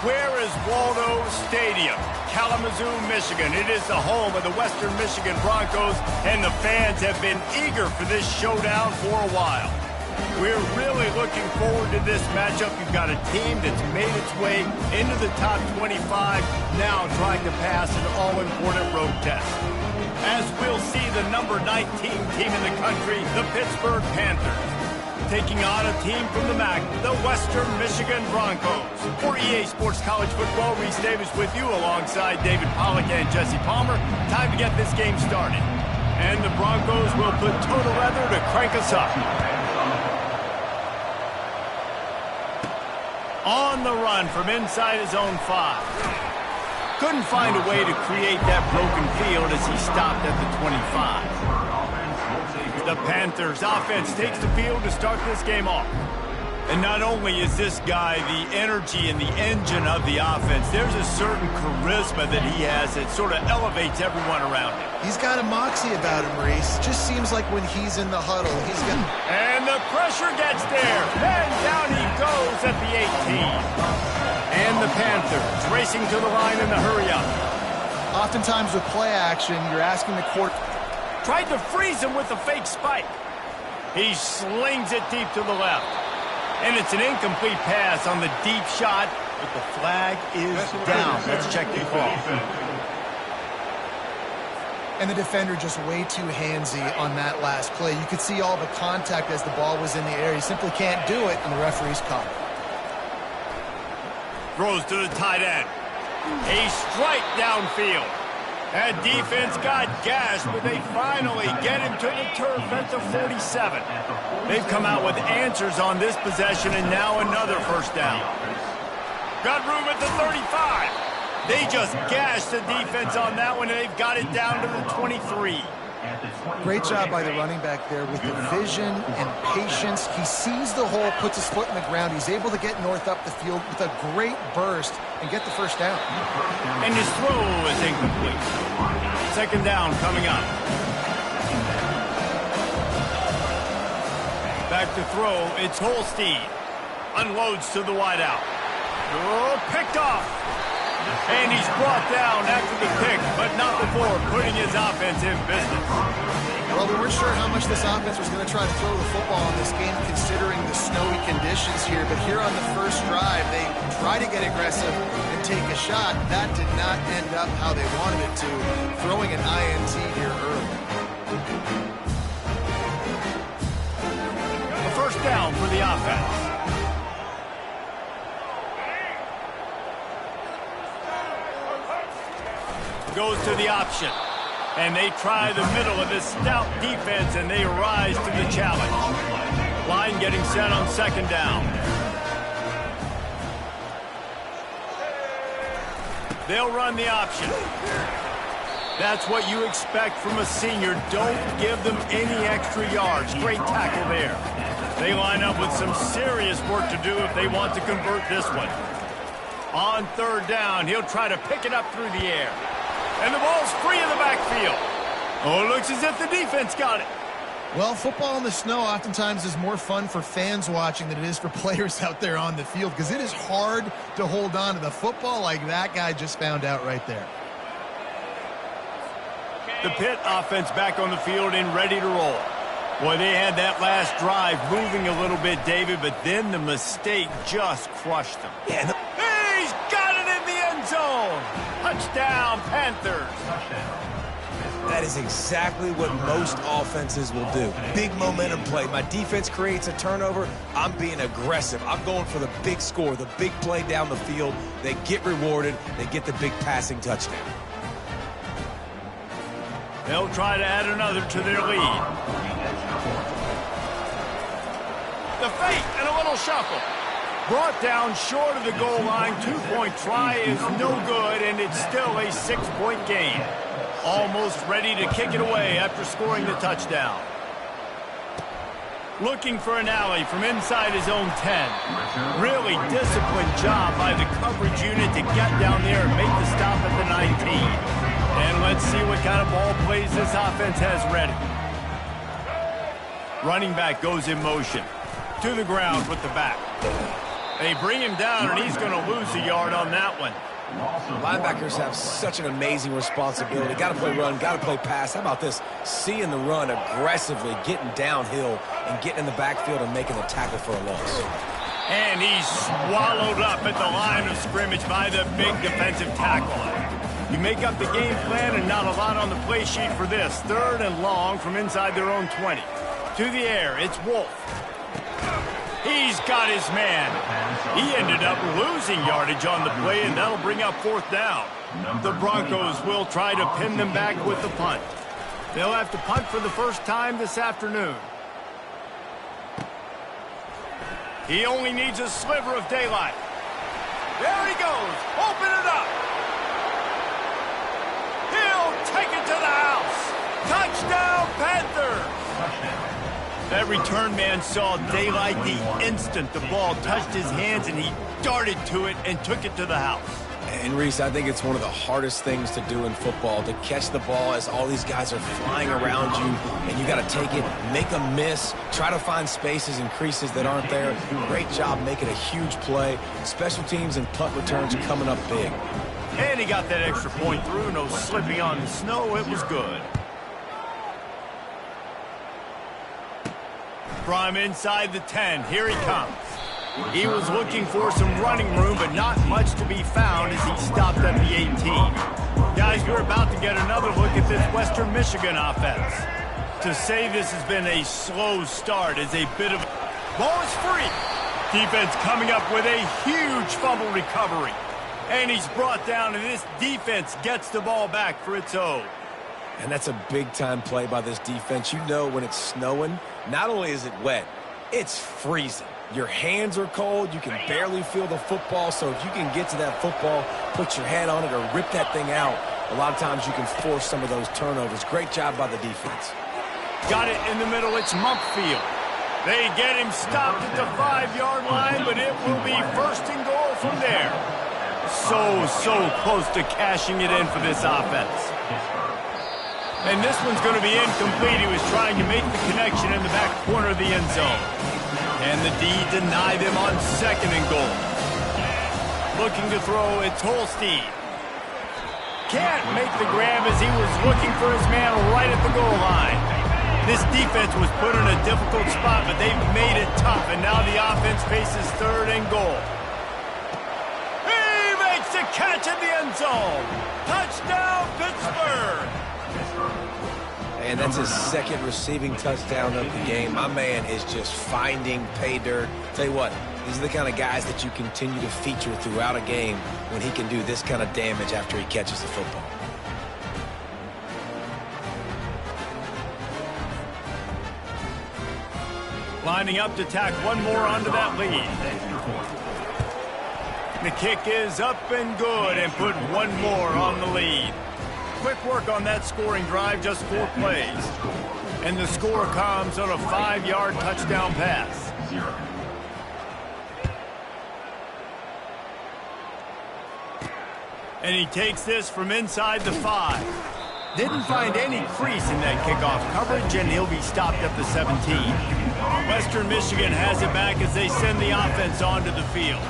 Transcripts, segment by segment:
Where is Waldo Stadium? Kalamazoo, Michigan. It is the home of the Western Michigan Broncos, and the fans have been eager for this showdown for a while. We're really looking forward to this matchup. You've got a team that's made its way into the top 25, now trying to pass an all-important road test. As we'll see, the number 19 team in the country, the Pittsburgh Panthers, taking on a team from the MAC, the Western Michigan Broncos. For EA Sports College Football, Reese Davis with you alongside David Pollack and Jesse Palmer. Time to get this game started. And the Broncos will put toe to leather to crank us up. On the run from inside his own 5. Couldn't find a way to create that broken field as he stopped at the 25. The Panthers offense takes the field to start this game off. And not only is this guy the energy and the engine of the offense, there's a certain charisma that he has that sort of elevates everyone around him. He's got a moxie about him, Reese. Just seems like when he's in the huddle, he's got... And the pressure gets there. And down he goes at the 18. And the Panthers racing to the line in the hurry-up. Oftentimes with play action, you're asking the court... Tried to freeze him with a fake spike. He slings it deep to the left. And it's an incomplete pass on the deep shot, but the flag is down. Let's check the call. And the defender just way too handsy on that last play. You could see all the contact as the ball was in the air. He simply can't do it, and the referee's caught it. Throws to the tight end. A strike downfield. That defense got gashed, but they finally get him to the turf at the 47. They've come out with answers on this possession, and now another first down. Got room at the 35. They just gashed the defense on that one, and they've got it down to the 23. Great job by the running back there with the vision and patience. He sees the hole, puts his foot in the ground. He's able to get north up the field with a great burst and get the first down. And his throw is incomplete. Second down coming up. Back to throw, it's Holstein. Unloads to the wideout. Oh, picked off. And he's brought down after the pick, but not before putting his offense in business. Well, we weren't sure how much this offense was going to try to throw the football in this game considering the snowy conditions here. But here on the first drive, they try to get aggressive and take a shot. That did not end up how they wanted it to, throwing an INT here early. A first down for the offense. Goes to the option. And they try the middle of this stout defense, and they rise to the challenge. Line getting set on second down. They'll run the option. That's what you expect from a senior. Don't give them any extra yards. Great tackle there. They line up with some serious work to do if they want to convert this one. On third down, he'll try to pick it up through the air. And the ball's free in the backfield. Oh, it looks as if the defense got it. Well, football in the snow oftentimes is more fun for fans watching than it is for players out there on the field because it is hard to hold on to the football like that guy just found out right there. The Pitt offense back on the field and ready to roll. Boy, they had that last drive moving a little bit, David, but then the mistake just crushed them. Yeah, He's got it in the end zone. Touchdown, Panthers. That is exactly what most offenses will do. Big momentum play. My defense creates a turnover. I'm being aggressive. I'm going for the big score, the big play down the field. They get rewarded. They get the big passing touchdown. They'll try to add another to their lead. The fake and a little shuffle. Brought down short of the goal line. Two-point try is no good, and it's still a 6-point game. Almost ready to kick it away after scoring the touchdown. Looking for an alley from inside his own 10. Really disciplined job by the coverage unit to get down there and make the stop at the 19. And let's see what kind of ball plays this offense has ready. Running back goes in motion. To the ground with the back. They bring him down, and he's going to lose a yard on that one. Linebackers have such an amazing responsibility. Got to play run, got to play pass. How about this? Seeing the run aggressively, getting downhill, and getting in the backfield and making the tackle for a loss. And he's swallowed up at the line of scrimmage by the big defensive tackle. You make up the game plan and not a lot on the play sheet for this. 3rd and long from inside their own 20. To the air, it's Wolf. He's got his man. He ended up losing yardage on the play, and that'll bring up 4th down. The Broncos will try to pin them back with the punt. They'll have to punt for the first time this afternoon. He only needs a sliver of daylight. There he goes. Open it up. He'll take it to the house. Touchdown, Panther. That return man saw daylight the instant the ball touched his hands, and he darted to it and took it to the house. And Reese, I think it's one of the hardest things to do in football, to catch the ball as all these guys are flying around you, and you got to take it, make a miss, try to find spaces and creases that aren't there. Great job making a huge play. Special teams and punt returns coming up big. And he got that extra point through. No slipping on the snow. It was good. From inside the 10, here he comes. He was looking for some running room, but not much to be found as he stopped at the 18. Guys, we're about to get another look at this Western Michigan offense. To say this has been a slow start is a bit of... Ball is free. Defense coming up with a huge fumble recovery. And he's brought down, and this defense gets the ball back for its own. And that's a big-time play by this defense. You know when it's snowing, not only is it wet, it's freezing. Your hands are cold. You can barely feel the football. So if you can get to that football, put your head on it, or rip that thing out, a lot of times you can force some of those turnovers. Great job by the defense. Got it in the middle. It's Mumpfield. They get him stopped at the 5-yard line, but it will be 1st and goal from there. So close to cashing it in for this offense. And this one's going to be incomplete. He was trying to make the connection in the back corner of the end zone. And the D denied him on 2nd and goal. Looking to throw, it's Holstein. Can't make the grab as he was looking for his man right at the goal line. This defense was put in a difficult spot, but they've made it tough, and now the offense faces 3rd and goal. He makes the catch in the end zone. Touchdown, Pittsburgh. And that's his 2nd receiving touchdown of the game. My man is just finding pay dirt. Tell you what, these are the kind of guys that you continue to feature throughout a game when he can do this kind of damage after he catches the football. Lining up to tack one more onto that lead. The kick is up and good, and put one more on the lead. Quick work on that scoring drive, just 4 plays. And the score comes on a 5-yard touchdown pass. And he takes this from inside the 5. Didn't find any crease in that kickoff coverage, and he'll be stopped at the 17. Western Michigan has it back as they send the offense onto the field.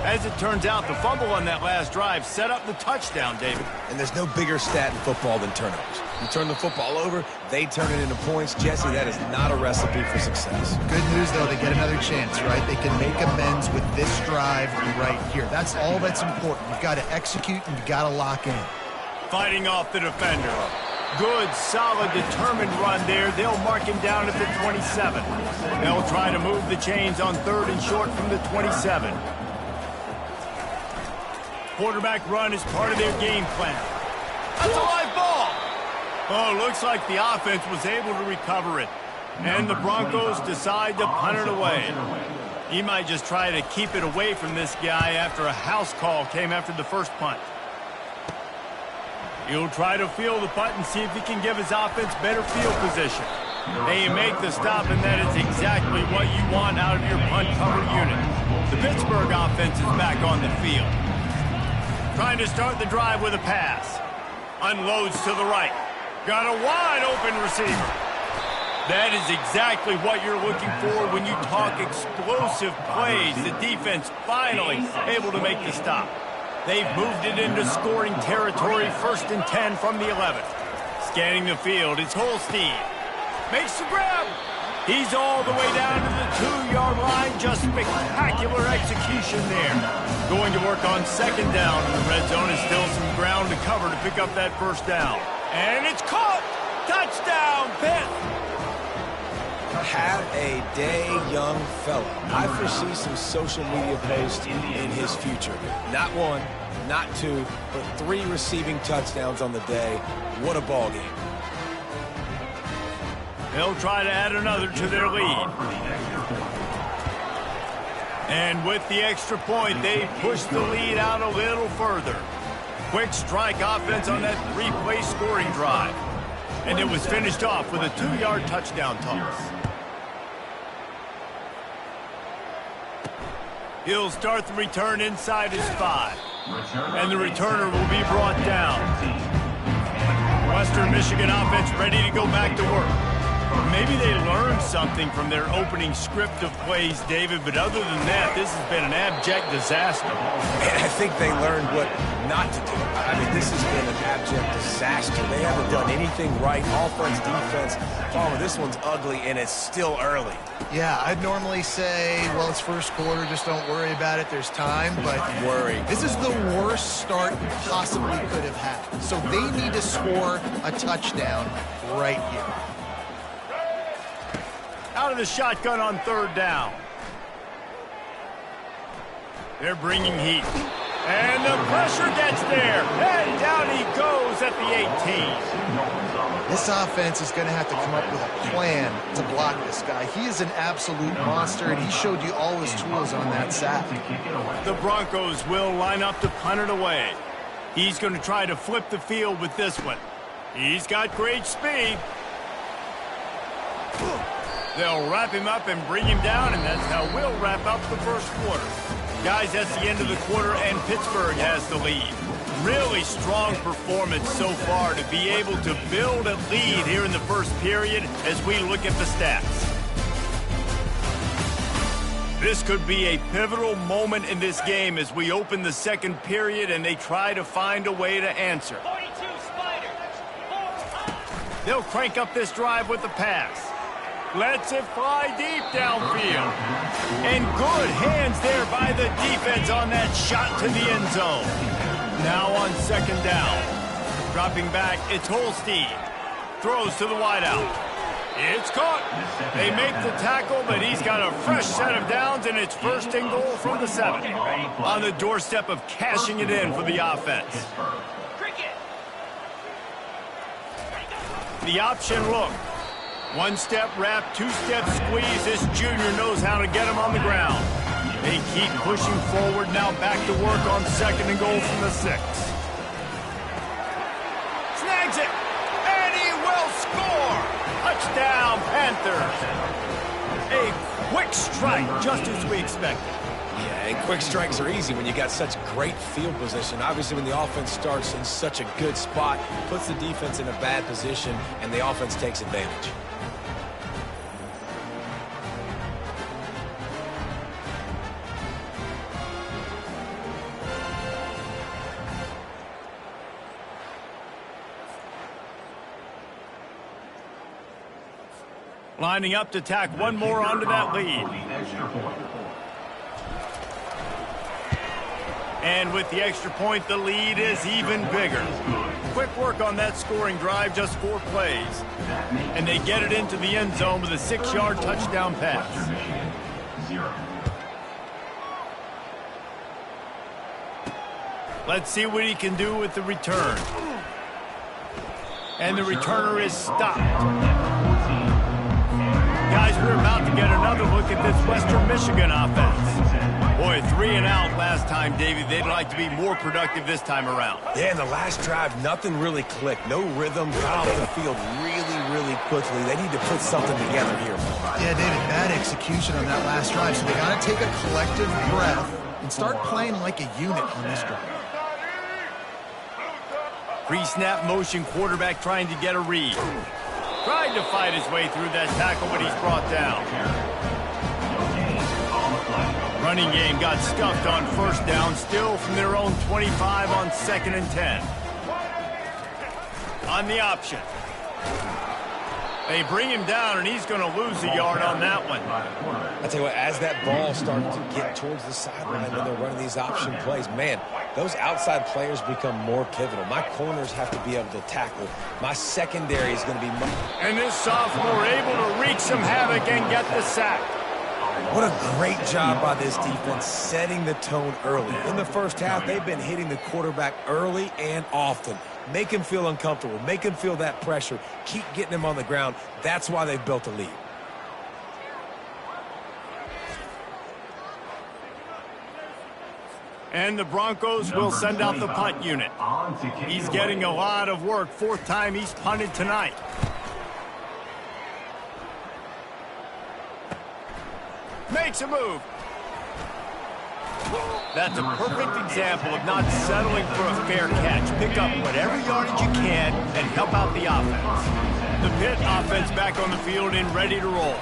As it turns out, the fumble on that last drive set up the touchdown, David. And there's no bigger stat in football than turnovers. You turn the football over, they turn it into points. Jesse, that is not a recipe for success. Good news, though, they get another chance, right? They can make amends with this drive right here. That's all that's important. You've got to execute, and you've got to lock in. Fighting off the defender. Good, solid, determined run there. They'll mark him down at the 27. They'll try to move the chains on 3rd and short from the 27. Quarterback run is part of their game plan. That's a live ball. Oh, looks like the offense was able to recover it. And the Broncos decide to punt it away. He might just try to keep it away from this guy after a house call came after the first punt. He'll try to field the punt and see if he can give his offense better field position. They make the stop, and that is exactly what you want out of your punt cover unit. The Pittsburgh offense is back on the field. Trying to start the drive with a pass. Unloads to the right. Got a wide open receiver. That is exactly what you're looking for when you talk explosive plays. The defense finally able to make the stop. They've moved it into scoring territory, 1st and 10 from the 11. Scanning the field, it's Holstein. Makes the grab. He's all the way down to the 2-yard line. Just spectacular execution there. Going to work on 2nd down in the red zone. Is still some ground to cover to pick up that 1st down. And it's caught. Touchdown, Pitt. Have a day, young fella. I foresee some social media posts in his future. Not 1, not 2, but 3 receiving touchdowns on the day. What a ball game. They'll try to add another to their lead. And with the extra point, they push the lead out a little further. Quick strike offense on that 3-play scoring drive. And it was finished off with a 2-yard touchdown toss. He'll start the return inside his 5. And the returner will be brought down. Western Michigan offense ready to go back to work. Maybe they learned something from their opening script of plays, David, but other than that, this has been an abject disaster. And I think they learned what not to do. I mean, this has been an abject disaster. They haven't done anything right. Offense, defense. Palmer, this one's ugly, and it's still early. Yeah, I'd normally say, well, it's 1st quarter, just don't worry about it, there's time, but this is the worst start you possibly could have had. So they need to score a touchdown right here. Out of the shotgun on 3rd down. They're bringing heat. And the pressure gets there. And down he goes at the 18. This offense is going to have to come up with a plan to block this guy. He is an absolute monster, and he showed you all his tools on that sack. The Broncos will line up to punt it away. He's going to try to flip the field with this one. He's got great speed. They'll wrap him up and bring him down, and that's how we'll wrap up the 1st quarter. Guys, that's the end of the quarter, and Pittsburgh has the lead. Really strong performance so far to be able to build a lead here in the 1st period as we look at the stats. This could be a pivotal moment in this game as we open the 2nd period and they try to find a way to answer. 42 Spiders. They'll crank up this drive with the pass. Lets it fly deep downfield. And good hands there by the defense on that shot to the end zone. Now on 2nd down. Dropping back, it's Holstein. Throws to the wideout. It's caught. They make the tackle, but he's got a fresh set of downs, and it's 1st and goal from the 7. On the doorstep of cashing it in for the offense. The option look. 1-step wrap, 2-step squeeze. This junior knows how to get him on the ground. They keep pushing forward. Now back to work on 2nd and goal from the 6. Snags it, and he will score. Touchdown, Panthers. A quick strike, just as we expected. Yeah, and quick strikes are easy when you got such great field position. Obviously, when the offense starts in such a good spot, puts the defense in a bad position, and the offense takes advantage. Lining up to tack one more onto that lead. And with the extra point, the lead is even bigger. Quick work on that scoring drive, just 4 plays. And they get it into the end zone with a 6-yard touchdown pass. Let's see what he can do with the return. And the returner is stopped. Guys, we're about to get another look at this Western Michigan offense. Boy, 3 and out last time, Davey. They'd like to be more productive this time around. Yeah, in the last drive, nothing really clicked. No rhythm, got off the field really quickly. They need to put something together here. Yeah, David, bad execution on that last drive. So they got to take a collective breath and start playing like a unit on this drive. Pre-snap motion, quarterback trying to get a read. Tried to fight his way through that tackle, but he's brought down. Running game got stuffed on first down, still from their own 25 on 2nd and 10. On the option. They bring him down, and he's going to lose a yard on that one. I tell you what, as that ball starts to get towards the sideline when they're running these option plays, man, those outside players become more pivotal. My corners have to be able to tackle. My secondary is going to be... And this sophomore able to wreak some havoc and get the sack. What a great job by this defense setting the tone early. In the first half, they've been hitting the quarterback early and often. Make him feel uncomfortable. Make him feel that pressure. Keep getting him on the ground. That's why they've built a lead. And the Broncos will send out the punt unit. He's getting a lot of work. 4th time he's punted tonight. Makes a move. That's a perfect example of not settling for a fair catch. Pick up whatever yardage you can and help out the offense. The Pitt offense back on the field and ready to roll.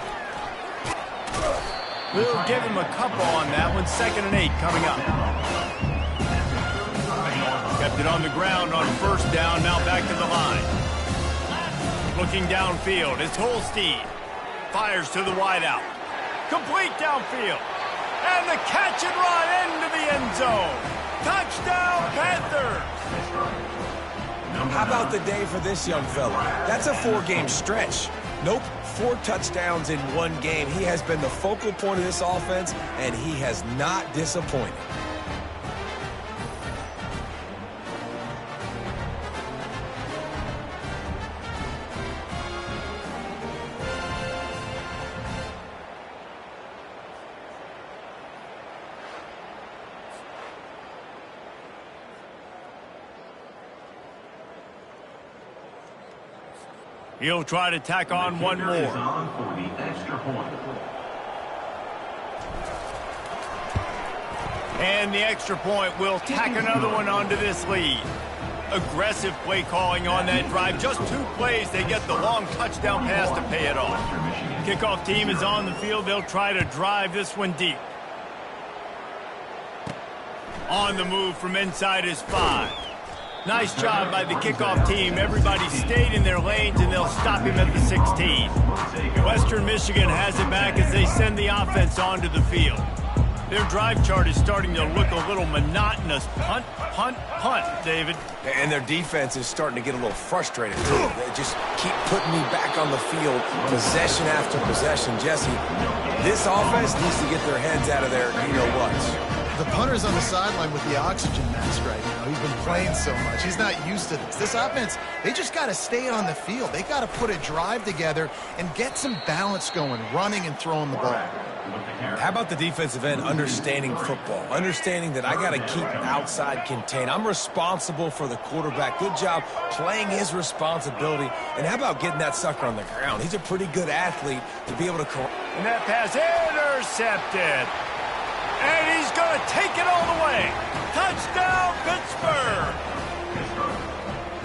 We'll give him a couple on that one. 2nd and 8 coming up. Kept it on the ground on first down. Now back to the line. Looking downfield. It's Holstein. Fires to the wideout. Complete downfield. And the catch and run into the end zone. Touchdown, Panthers. How about the day for this young fella? That's a 4-game stretch. Nope, 4 touchdowns in 1 game. He has been the focal point of this offense, and he has not disappointed. He'll try to tack on one more. And the extra point will tack another one onto this lead. Aggressive play calling on that drive. Just 2 plays, they get the long touchdown pass to pay it off. Kickoff team is on the field. They'll try to drive this one deep. On the move from inside his 5. Nice job by the kickoff team. Everybody stayed in their lanes, and they'll stop him at the 16. Western Michigan has it back as they send the offense onto the field. Their drive chart is starting to look a little monotonous. Punt, punt, punt, David. And their defense is starting to get a little frustrated, too. They just keep putting me back on the field, possession after possession. Jesse, this offense needs to get their heads out of there, you know what. The punter's on the sideline with the oxygen mask right now. He's been playing so much. He's not used to this. This offense, they just got to stay on the field. They got to put a drive together and get some balance going, running and throwing the ball. How about the defensive end understanding football, understanding that I got to keep outside contained. I'm responsible for the quarterback. Good job playing his responsibility. And how about getting that sucker on the ground? He's a pretty good athlete to be able to... And that pass intercepted. And he's going to take it all the way. Touchdown, Pittsburgh.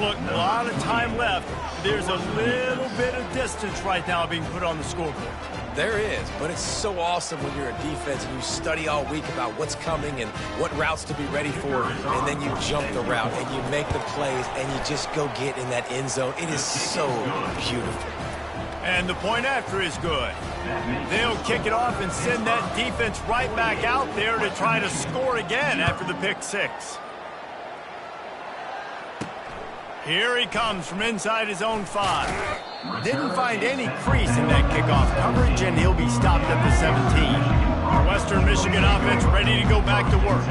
Look, a lot of time left. There's a little bit of distance right now being put on the scoreboard. There is, but it's so awesome when you're a defense and you study all week about what's coming and what routes to be ready for, and then you jump the route and you make the plays and you just go get in that end zone. It is so beautiful. And the point after is good. They'll kick it off and send that defense right back out there to try to score again after the pick 6. Here he comes from inside his own 5. Didn't find any crease in that kickoff coverage, and he'll be stopped at the 17. Western Michigan offense ready to go back to work.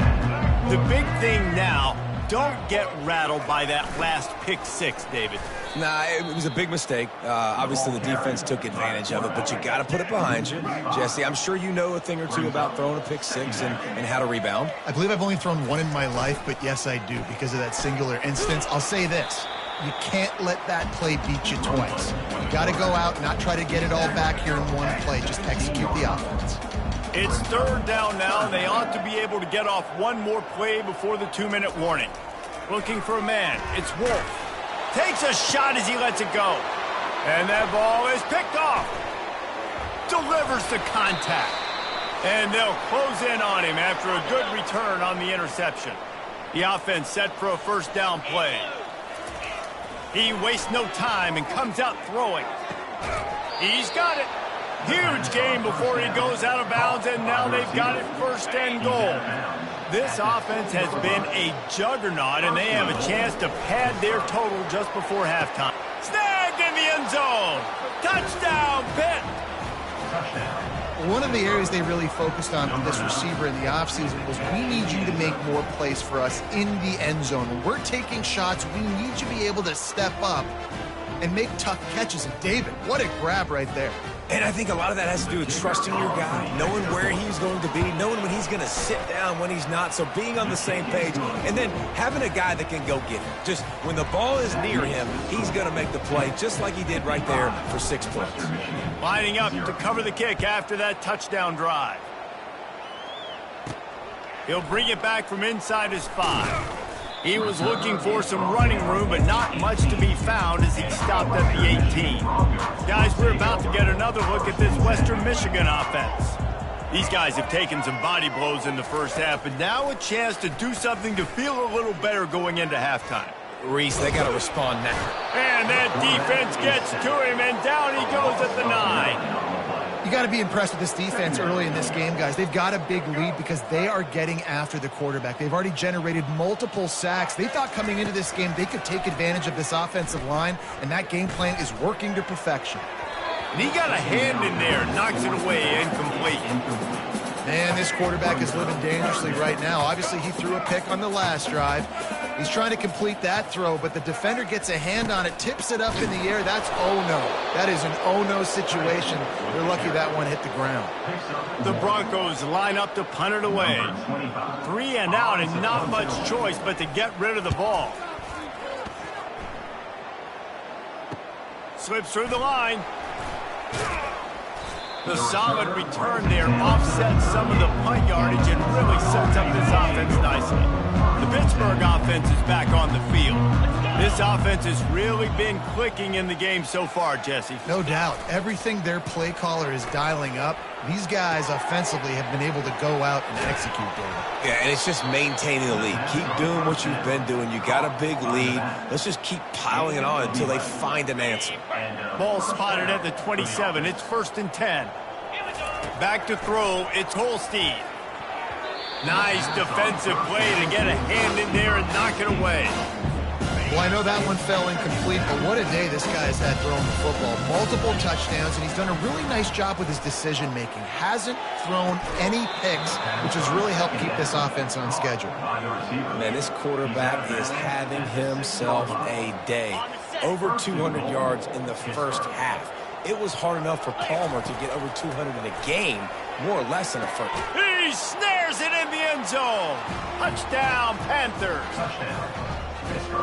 The big thing now, don't get rattled by that last pick 6, David. Nah, it was a big mistake. Obviously, the defense took advantage of it, but you got to put it behind you. Jesse, I'm sure you know a thing or two about throwing a pick 6 and how to rebound. I believe I've only thrown 1 in my life, but yes, I do because of that singular instance. I'll say this. You can't let that play beat you twice. You got to go out, not try to get it all back here in one play. Just execute the offense. It's 3rd down now, and they ought to be able to get off one more play before the 2-minute warning. Looking for a man. It's Wolf. Takes a shot as he lets it go. And that ball is picked off. Delivers the contact. And they'll close in on him after a good return on the interception. The offense set for a first down play. He wastes no time and comes out throwing. He's got it. Huge gain before he goes out of bounds, and now they've got it first and goal. This offense has been a juggernaut, and they have a chance to pad their total just before halftime. Snagged in the end zone. Touchdown, Pitt. One of the areas they really focused on from this receiver in the offseason was we need you to make more plays for us in the end zone. When we're taking shots, we need you to be able to step up and make tough catches. And David, what a grab right there. And I think a lot of that has to do with trusting your guy, knowing where he's going to be, knowing when he's going to sit down, when he's not, so being on the same page, and then having a guy that can go get it. Just when the ball is near him, he's going to make the play, just like he did right there for 6 points. Lining up to cover the kick after that touchdown drive. He'll bring it back from inside his 5. He was looking for some running room, but not much to be found as he stopped at the 18. Guys, we're about to get another look at this Western Michigan offense. These guys have taken some body blows in the first half, but now a chance to do something to feel a little better going into halftime. Reese, they got to respond now. And that defense gets to him, and down he goes at the 9. You got to be impressed with this defense early in this game, guys. They've got a big lead because they are getting after the quarterback. They've already generated multiple sacks. They thought coming into this game they could take advantage of this offensive line, and that game plan is working to perfection. And he got a hand in there, knocks it away, incomplete. Man, this quarterback is living dangerously right now. Obviously, he threw a pick on the last drive. He's trying to complete that throw, but the defender gets a hand on it, tips it up in the air. That's oh-no. That is an oh-no situation. They're lucky that one hit the ground. The Broncos line up to punt it away. 3 and out, and not much choice but to get rid of the ball. Slips through the line. The solid return there offsets some of the punt yardage and really sets up this offense nicely. The Pittsburgh offense is back on the field. This offense has really been clicking in the game so far, Jesse. No doubt. Everything their play caller is dialing up, these guys offensively have been able to go out and execute, David. Yeah, and it's just maintaining the lead. Keep doing what you've been doing. You got a big lead. Let's just keep piling it on until they find an answer. Ball spotted at the 27. It's 1st and 10. Back to throw. It's Holstein. Nice defensive play to get a hand in there and knock it away. Well, I know that one fell incomplete, but what a day this guy has had throwing the football. Multiple touchdowns, and he's done a really nice job with his decision-making. Hasn't thrown any picks, which has really helped keep this offense on schedule. Man, this quarterback is having himself a day. Over 200 yards in the first half. It was hard enough for Palmer to get over 200 in a game, more or less in a first. He snares it in the end zone. Touchdown, Panthers.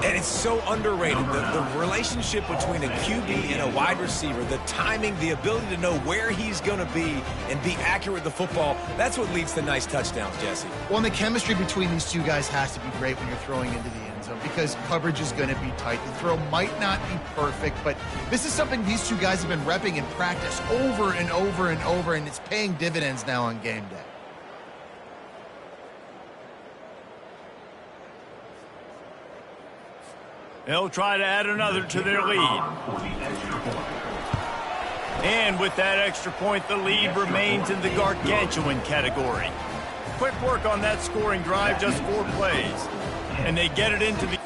And it's so underrated. The relationship between a QB and a wide receiver, the timing, the ability to know where he's going to be and be accurate with the football, that's what leads to nice touchdowns, Jesse. Well, and the chemistry between these two guys has to be great when you're throwing into the end zone because coverage is going to be tight. The throw might not be perfect, but this is something these two guys have been repping in practice over and over and over, and it's paying dividends now on game day. They'll try to add another to their lead. And with that extra point, the lead remains in the gargantuan category. Quick work on that scoring drive, just 4 plays. And they get it into the...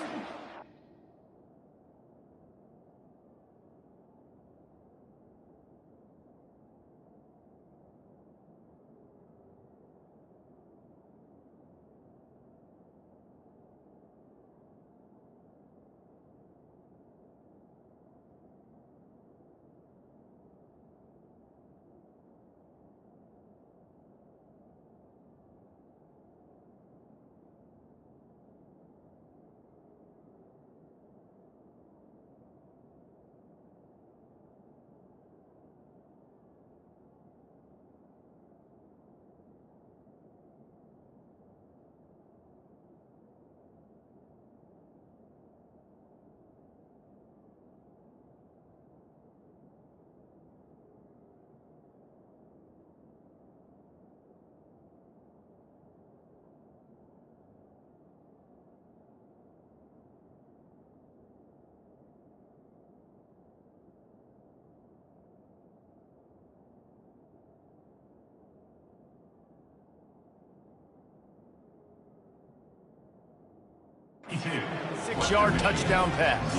6-yard touchdown pass.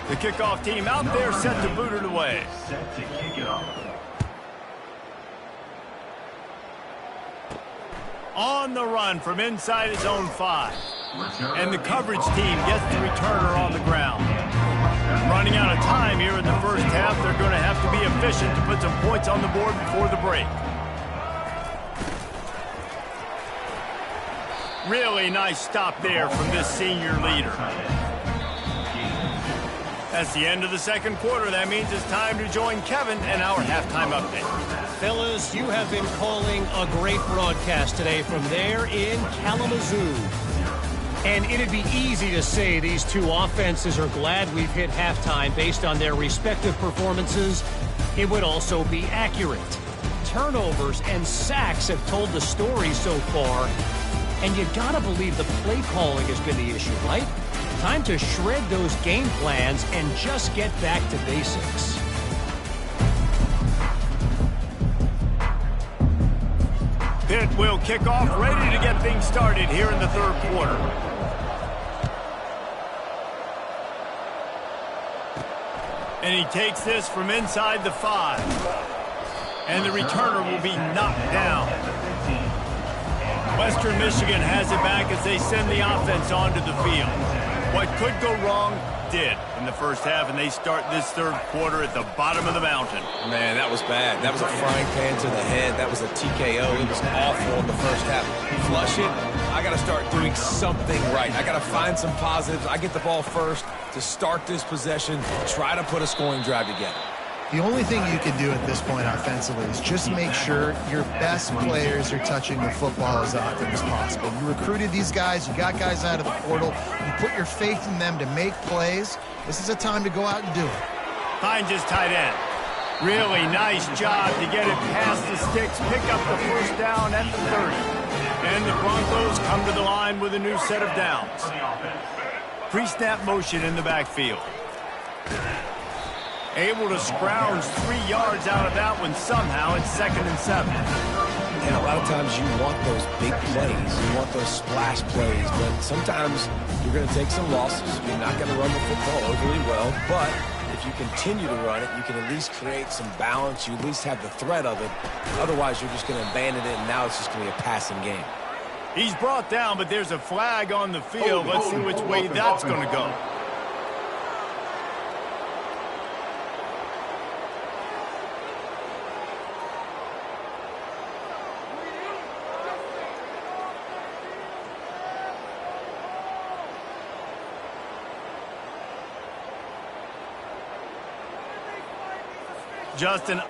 The kickoff team out there set to boot it away. On the run from inside his own 5. And the coverage team gets the returner on the ground. Running out of time here in the first half, they're going to have to be efficient to put some points on the board before the break. Really nice stop there from this senior leader. That's the end of the second quarter. That means it's time to join Kevin and our halftime update. Fellas, you have been calling a great broadcast today from there in Kalamazoo. And it'd be easy to say these two offenses are glad we've hit halftime based on their respective performances. It would also be accurate. Turnovers and sacks have told the story so far. And you gotta believe the play calling has been the issue, right? Time to shred those game plans and just get back to basics. Pitt will kick off, ready to get things started here in the third quarter. And he takes this from inside the 5. And the returner will be knocked down. Western Michigan has it back as they send the offense onto the field. What could go wrong did in the first half, and they start this third quarter at the bottom of the mountain. Man, that was bad. That was a frying pan to the head. That was a TKO. It was awful in the first half. Flush it. I got to start doing something right. I got to find some positives. I get the ball first to start this possession, try to put a scoring drive together. The only thing you can do at this point offensively is just make sure your best players are touching the football as often as possible. You recruited these guys. You got guys out of the portal. You put your faith in them to make plays. This is a time to go out and do it. Finds his tight end. Really nice job to get it past the sticks, pick up the first down at the 30. And the Broncos come to the line with a new set of downs. Pre-snap motion in the backfield. Able to scrounge 3 yards out of that one somehow. It's 2nd and 7. And a lot of times you want those big plays. You want those splash plays. But sometimes you're going to take some losses. You're not going to run the football overly well. But if you continue to run it, you can at least create some balance. You at least have the threat of it. Otherwise, you're just going to abandon it, and now it's just going to be a passing game. He's brought down, but there's a flag on the field. Let's see which way that's going to go. Justin.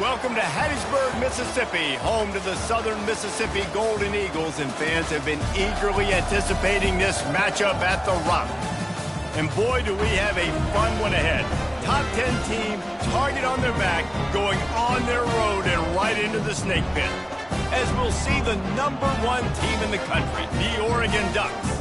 Welcome to Hattiesburg, Mississippi, home to the Southern Mississippi Golden Eagles, and fans have been eagerly anticipating this matchup at the Rock. And boy, do we have a fun one ahead. Top 10 team, target on their back, going on their road and right into the snake pit. As we'll see the #1 team in the country, the Oregon Ducks,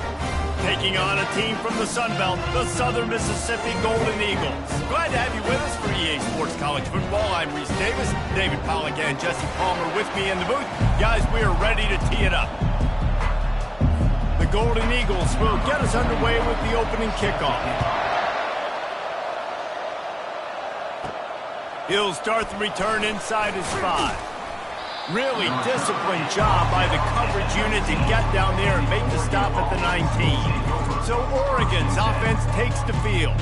taking on a team from the Sun Belt, the Southern Mississippi Golden Eagles. Glad to have you with us for EA Sports College Football. I'm Reese Davis, David Pollack and Jesse Palmer with me in the booth. Guys, we are ready to tee it up. The Golden Eagles will get us underway with the opening kickoff. He'll start the return inside his 5. Really disciplined job by the coverage unit to get down there and make the stop at the 19. So Oregon's offense takes the field.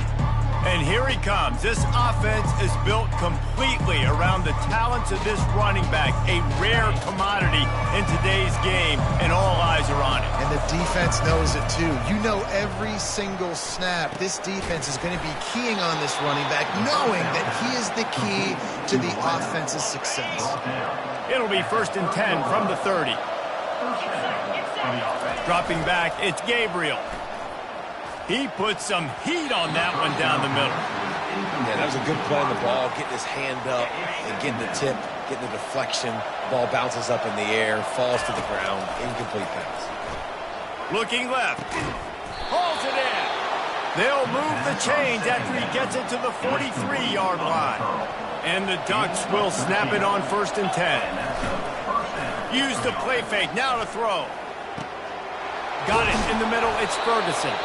And here he comes. This offense is built completely around the talents of this running back, a rare commodity in today's game, and all eyes are on it. And the defense knows it too. You know every single snap, this defense is going to be keying on this running back, knowing that he is the key to the offense's success. It'll be 1st and 10 from the 30. Dropping back, it's Gabriel. He put some heat on that one down the middle. Yeah, that was a good play on the ball, getting his hand up and getting the tip, getting the deflection. Ball bounces up in the air, falls to the ground, incomplete pass. Looking left. Hauls it in. They'll move the chains after he gets it to the 43-yard line. And the Ducks will snap it on 1st and 10. Use the play fake, now to throw. Got it in the middle, it's Ferguson.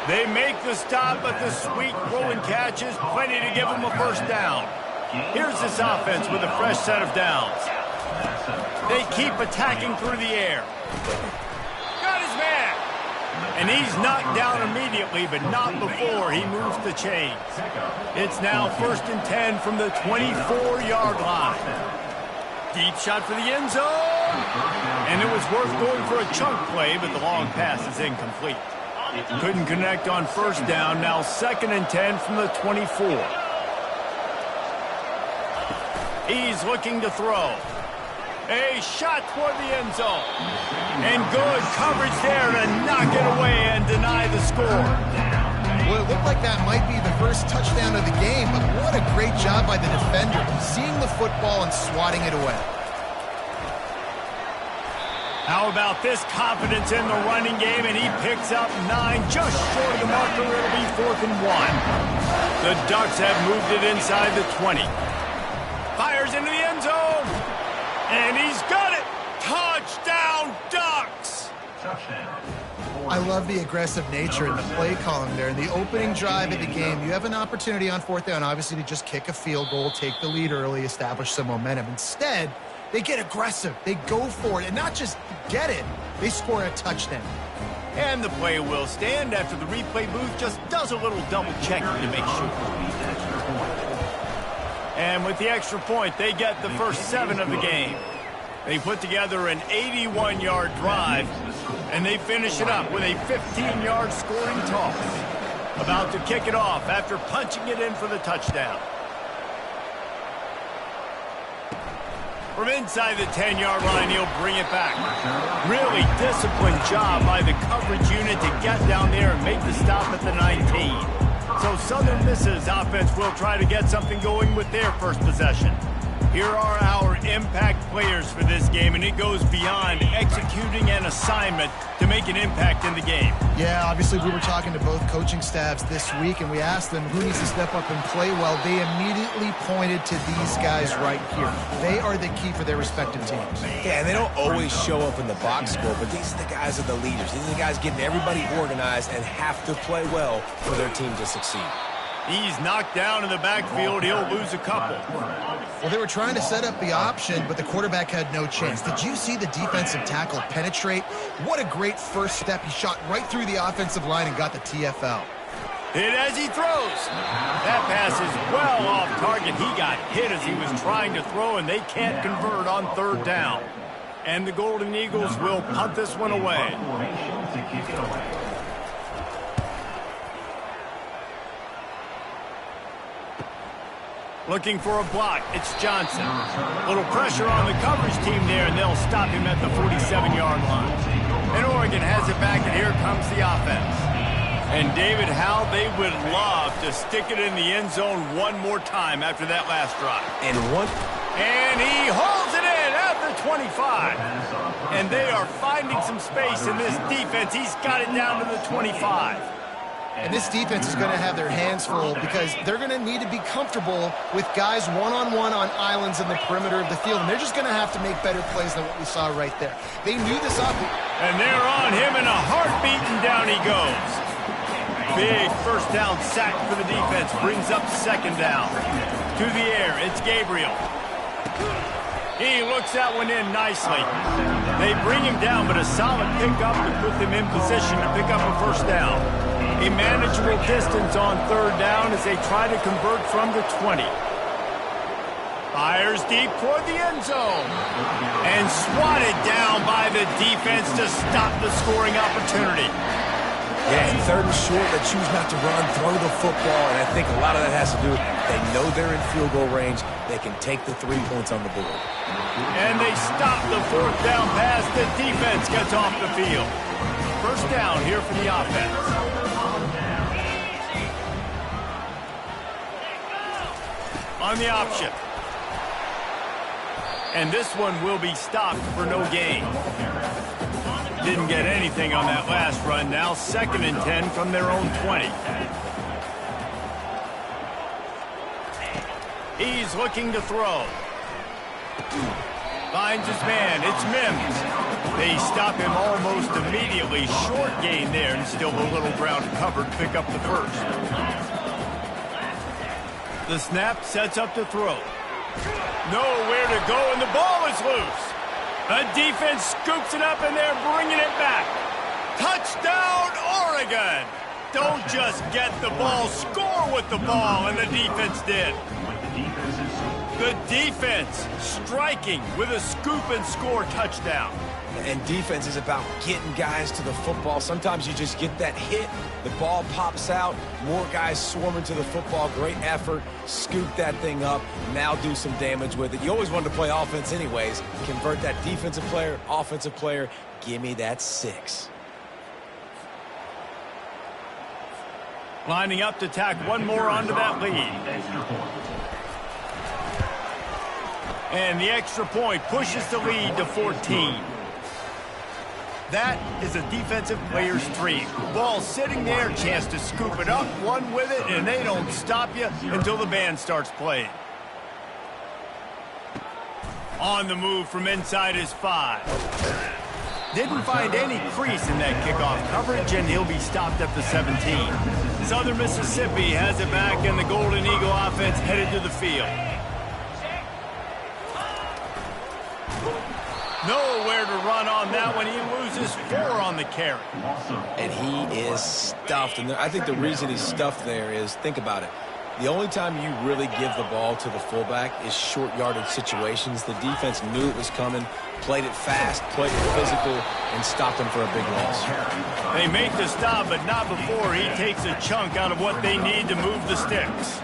They make the stop, but the sweet throwing catch is plenty to give them a 1st down. Here's this offense with a fresh set of downs. They keep attacking through the air. Got his man. And he's knocked down immediately, but not before he moves the chains. It's now 1st and 10 from the 24-yard line. Deep shot for the end zone. And it was worth going for a chunk play, but the long pass is incomplete. Couldn't connect on 1st down. Now 2nd and 10 from the 24. He's looking to throw. A shot toward the end zone. And good coverage there to knock it away and deny the score. Well, it looked like that might be the first touchdown of the game, but what a great job by the defender, seeing the football and swatting it away. How about this confidence in the running game, and he picks up 9, just short of the marker. It'll be 4th and 1. The Ducks have moved it inside the 20. Fires into the end zone, and he's got it. Touchdown, Ducks! I love the aggressive nature in the play calling there. In the opening drive of the game, you have an opportunity on 4th down, obviously, to just kick a field goal, take the lead early, establish some momentum. Instead, they get aggressive. They go for it, and not just get it, they score a touchdown. And the play will stand after the replay booth just does a little double checking to make sure. And with the extra point, they get the first 7 of the game. They put together an 81-yard drive, and they finish it up with a 15-yard scoring toss. About to kick it off after punching it in for the touchdown. From inside the 10-yard line, he'll bring it back. Really disciplined job by the coverage unit to get down there and make the stop at the 19. So Southern Miss's offense will try to get something going with their first possession. Here are our impact players for this game, and it goes beyond executing an assignment to make an impact in the game. Yeah, obviously we were talking to both coaching staffs this week, and we asked them who needs to step up and play well. They immediately pointed to these guys right here. They are the key for their respective teams. Yeah, and they don't always show up in the box score, but these are the guys that are the leaders. These are the guys getting everybody organized and have to play well for their team to succeed. He's knocked down in the backfield. He'll lose a couple. Well, they were trying to set up the option, but the quarterback had no chance. Did you see the defensive tackle penetrate? What a great first step. He shot right through the offensive line and got the TFL. Hit as he throws. That pass is well off target. He got hit as he was trying to throw, and they can't convert on 3rd down. And the Golden Eagles will punt this one away. Looking for a block. It's Johnson. Little pressure on the coverage team there, and they'll stop him at the 47-yard line. And Oregon has it back, and here comes the offense. And David, how they would love to stick it in the end zone one more time after that last drive. And he holds it in at the 25. And they are finding some space in this defense. He's got it down to the 25. And this defense is going to have their hands full because they're going to need to be comfortable with guys one-on-one on islands in the perimeter of the field. And they're just going to have to make better plays than what we saw right there. They knew this up. And they're on him in a heartbeat, and down he goes. Big first down sack for the defense. Brings up second down. To the air, it's Gabriel. He looks that one in nicely. They bring him down, but a solid pickup to put them in position to pick up a first down. A manageable distance on third down as they try to convert from the 20. Fires deep toward the end zone. And swatted down by the defense to stop the scoring opportunity. Yeah, and third and short, they choose not to run, throw the football, and I think a lot of that has to do with they know they're in field goal range. They can take the 3 points on the board. And they stop the fourth down pass. The defense gets off the field. First down here for the offense. On the option. And this one will be stopped for no gain. Didn't get anything on that last run. Now 2nd and 10 from their own 20. He's looking to throw. Finds his man. It's Mims. They stop him almost immediately. Short gain there, and still a little ground covered. Pick up the first. The snap sets up to throw. Nowhere to go, and the ball is loose. The defense scoops it up, and they're bringing it back. Touchdown, Oregon! Don't just get the ball, score with the ball, and the defense did. The defense striking with a scoop and score touchdown. And defense is about getting guys to the football. Sometimes you just get that hit, the ball pops out, more guys swarming to the football. Great effort, scoop that thing up, now do some damage with it. You always wanted to play offense anyways. Convert that defensive player, offensive player, give me that 6. Lining up to tack one more onto that lead. And the extra point pushes the lead to 14. That is a defensive player's dream. Ball sitting there, chance to scoop it up, one with it, and they don't stop you until the band starts playing. On the move from inside his 5. Didn't find any crease in that kickoff coverage, and he'll be stopped at the 17. Southern Mississippi has it back, and the Golden Eagle offense headed to the field. Nowhere to run on that one. He loses 4 on the carry. And he is stuffed. And I think the reason he's stuffed there is, think about it. The only time you really give the ball to the fullback is short yardage situations. The defense knew it was coming, played it fast, played it physical, and stopped him for a big loss. They make the stop, but not before he takes a chunk out of what they need to move the sticks.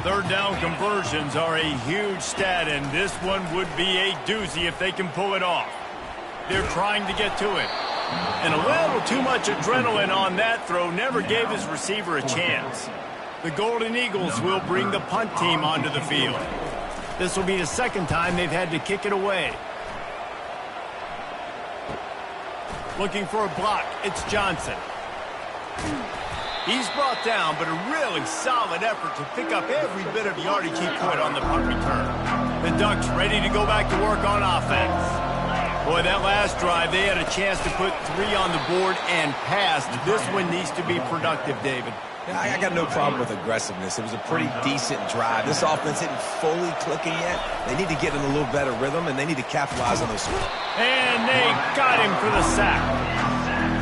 Third down conversions are a huge stat, and this one would be a doozy if they can pull it off. They're trying to get to it. And a little too much adrenaline on that throw never gave his receiver a chance. The Golden Eagles will bring the punt team onto the field. This will be the second time they've had to kick it away. Looking for a block, it's Johnson. He's brought down, but a really solid effort to pick up every bit of yardage he could on the punt return. The Ducks ready to go back to work on offense. Boy, that last drive, they had a chance to put 3 on the board and passed. This one needs to be productive, David. Yeah, I got no problem with aggressiveness. It was a pretty decent drive. This offense isn't fully clicking yet. They need to get in a little better rhythm, and they need to capitalize on those. And they got him for the sack.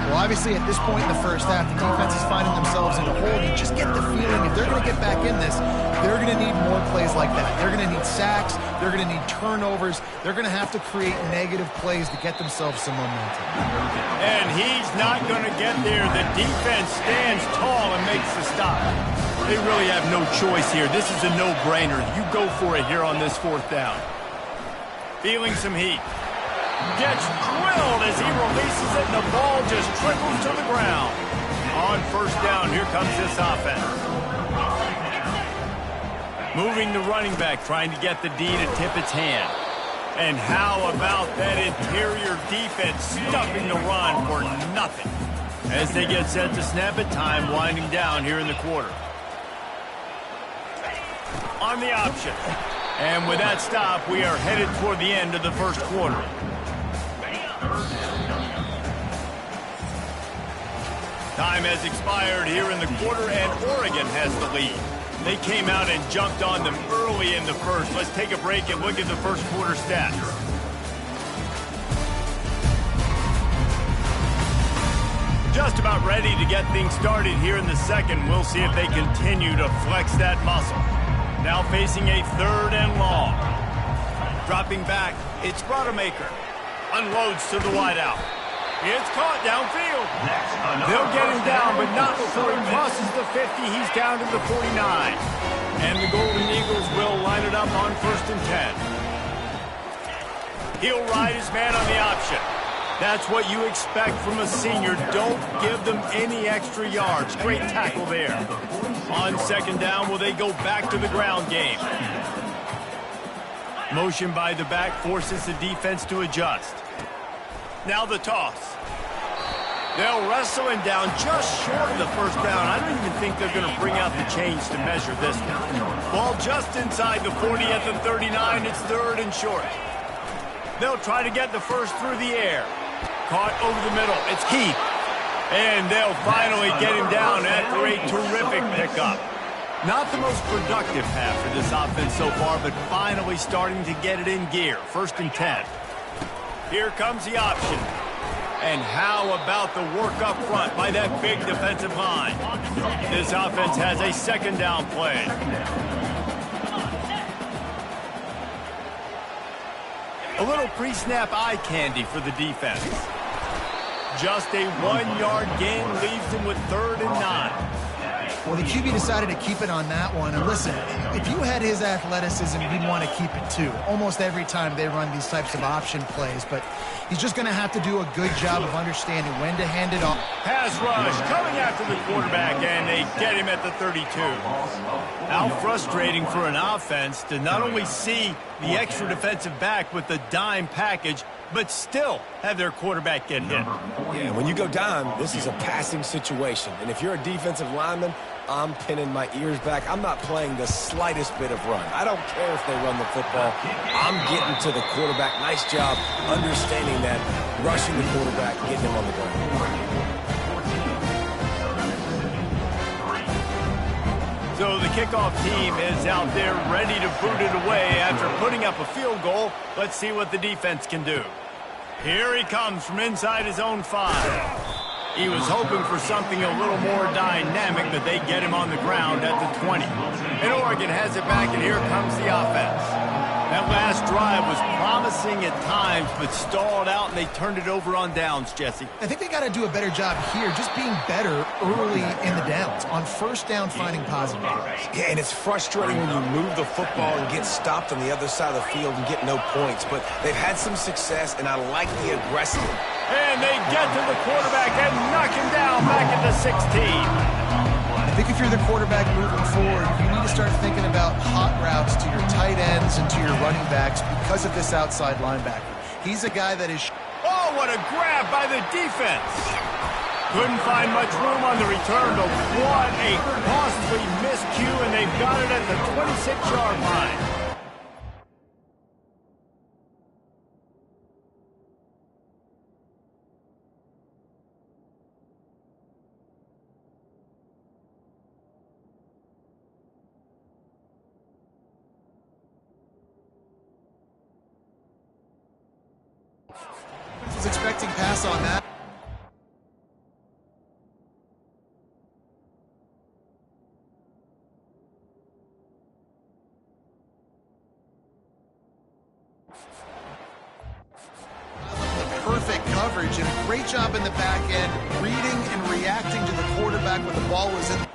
Well, obviously, at this point in the first half, the defense is finding themselves in a hole. You just get the feeling if they're going to get back in this, they're going to need more plays like that. They're going to need sacks. They're going to need turnovers. They're going to have to create negative plays to get themselves some momentum. And he's not going to get there. The defense stands tall and makes the stop. They really have no choice here. This is a no-brainer. You go for it here on this fourth down. Feeling some heat. Gets drilled as he releases it, and the ball just trickles to the ground. On first down, here comes this offense. Moving the running back, trying to get the D to tip its hand. And how about that interior defense stuffing the run for nothing? As they get set to snap it, time winding down here in the quarter. On the option. And with that stop, we are headed toward the end of the first quarter. Time has expired here in the quarter, and Oregon has the lead. They came out and jumped on them early in the first. Let's take a break and look at the first quarter stats. Just about ready to get things started here in the second. We'll see if they continue to flex that muscle. Now facing a third and long. Dropping back, it's Rodemaker. Unloads to the wideout. It's caught downfield. They'll get him down, but not before he crosses the 50. He's down to the 49. And the Golden Eagles will line it up on 1st and 10. He'll ride his man on the option. That's what you expect from a senior. Don't give them any extra yards. Great tackle there. On 2nd down, will they go back to the ground game? Motion by the back forces the defense to adjust. Now the toss. They'll wrestle him down just short of the first down. I don't even think they're going to bring out the chains to measure this one. Ball just inside the 40 at the 39. It's 3rd and short. They'll try to get the first through the air. Caught over the middle. It's Heath. And they'll finally get him down after a terrific pickup. Not the most productive half for this offense so far, but finally starting to get it in gear. 1st and 10. Here comes the option. And how about the work up front by that big defensive line? This offense has a 2nd down play. A little pre-snap eye candy for the defense. Just a 1-yard gain leaves them with 3rd and 9. Well, the QB decided to keep it on that one. And listen, if you had his athleticism, you'd want to keep it too. Almost every time they run these types of option plays. But he's just going to have to do a good job of understanding when to hand it off. Pass rush coming after the quarterback, and they get him at the 32. How frustrating for an offense to not only see the extra defensive back with the dime package, but still have their quarterback get hit. Yeah, when you go dime, this is a passing situation. And if you're a defensive lineman, I'm pinning my ears back. I'm not playing the slightest bit of run. I don't care if they run the football. I'm getting to the quarterback. Nice job understanding that, rushing the quarterback, getting him on the ground. So the kickoff team is out there ready to boot it away after putting up a field goal. Let's see what the defense can do. Here he comes from inside his own 5. He was hoping for something a little more dynamic, but they get him on the ground at the 20. And Oregon has it back, and here comes the offense. That last drive was promising at times, but stalled out, and they turned it over on downs, Jesse. I think they got to do a better job here, just being better early in the downs. On 1st down, finding positive plays. Yeah, and it's frustrating when you move the football and get stopped on the other side of the field and get no points. But they've had some success, and I like the aggressive. And they get to the quarterback and knock him down back at the 16. I think if you're the quarterback moving forward, you need to start thinking about hot routes to your tight ends and to your running backs because of this outside linebacker. He's a guy that is... Oh, what a grab by the defense. Couldn't find much room on the return, but what a costly miscue, and they've got it at the 26-yard line. Was expecting pass on that. Perfect coverage and a great job in the back end, reading and reacting to the quarterback when the ball was in.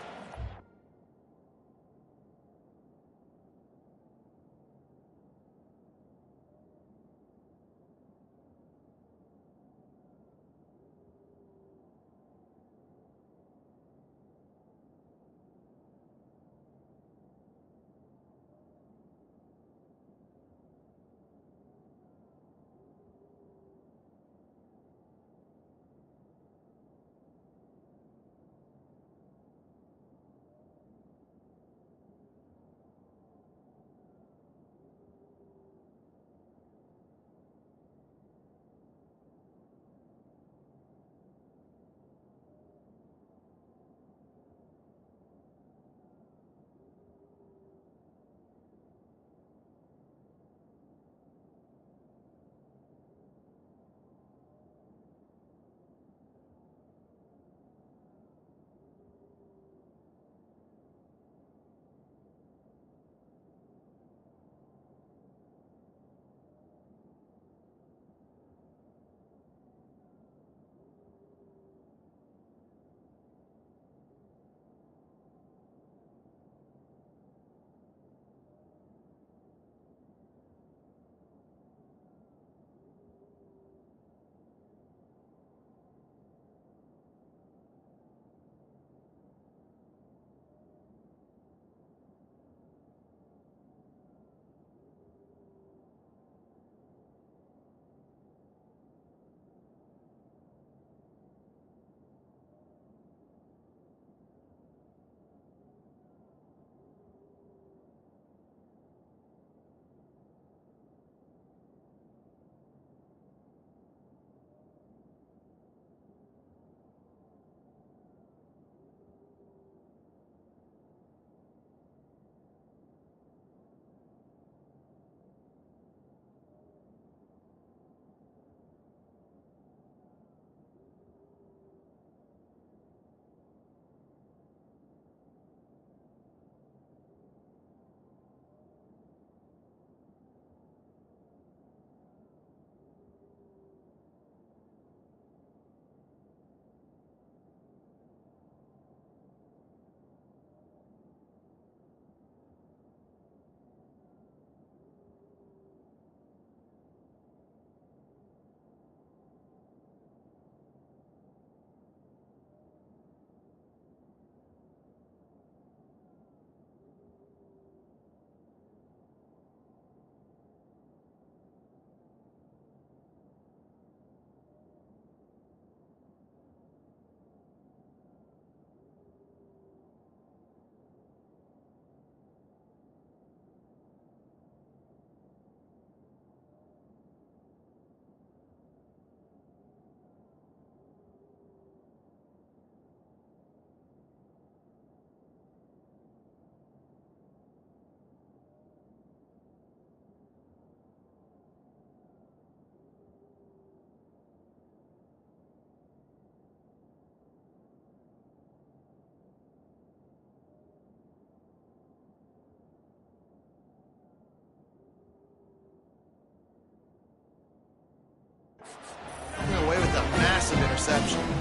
interception.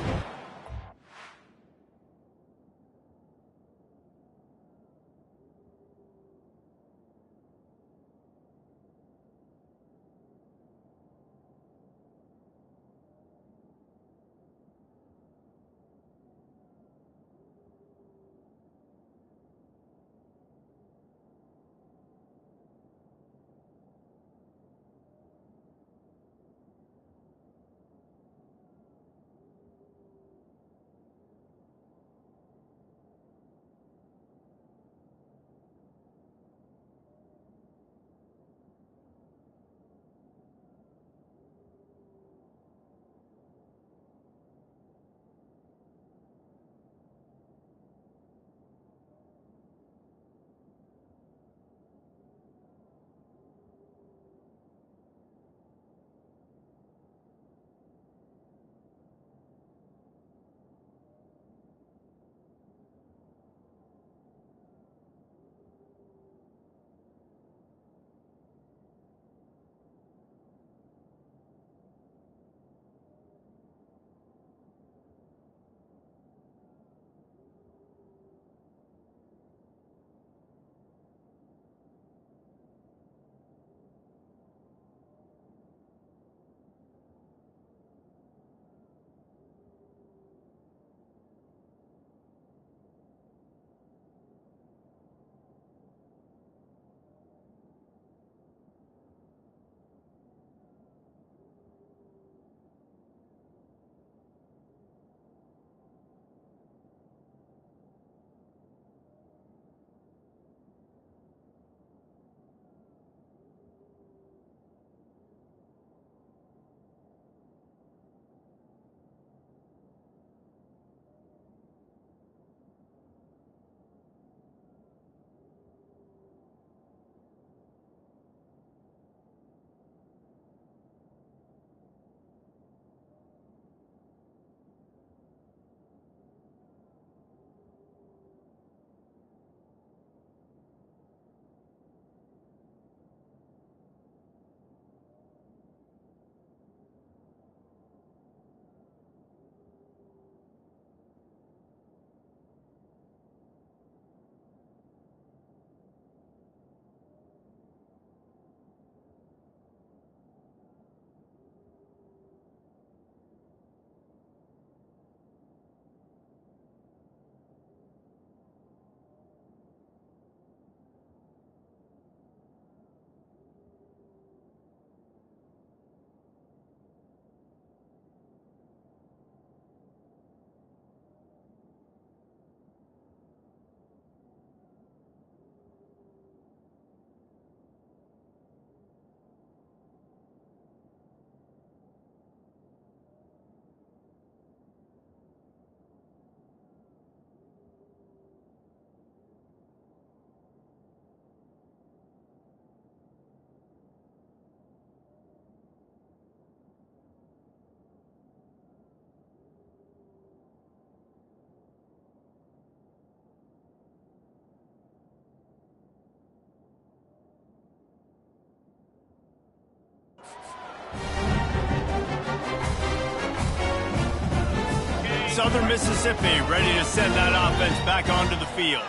Southern Mississippi ready to send that offense back onto the field.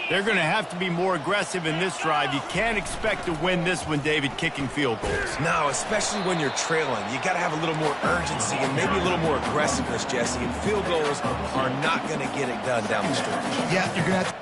They're going to have to be more aggressive in this drive. You can't expect to win this one, David, kicking field goals. No, especially when you're trailing. You got to have a little more urgency and maybe a little more aggressiveness, Jesse. And field goals are not going to get it done down the stretch. Yeah, you're going to have to.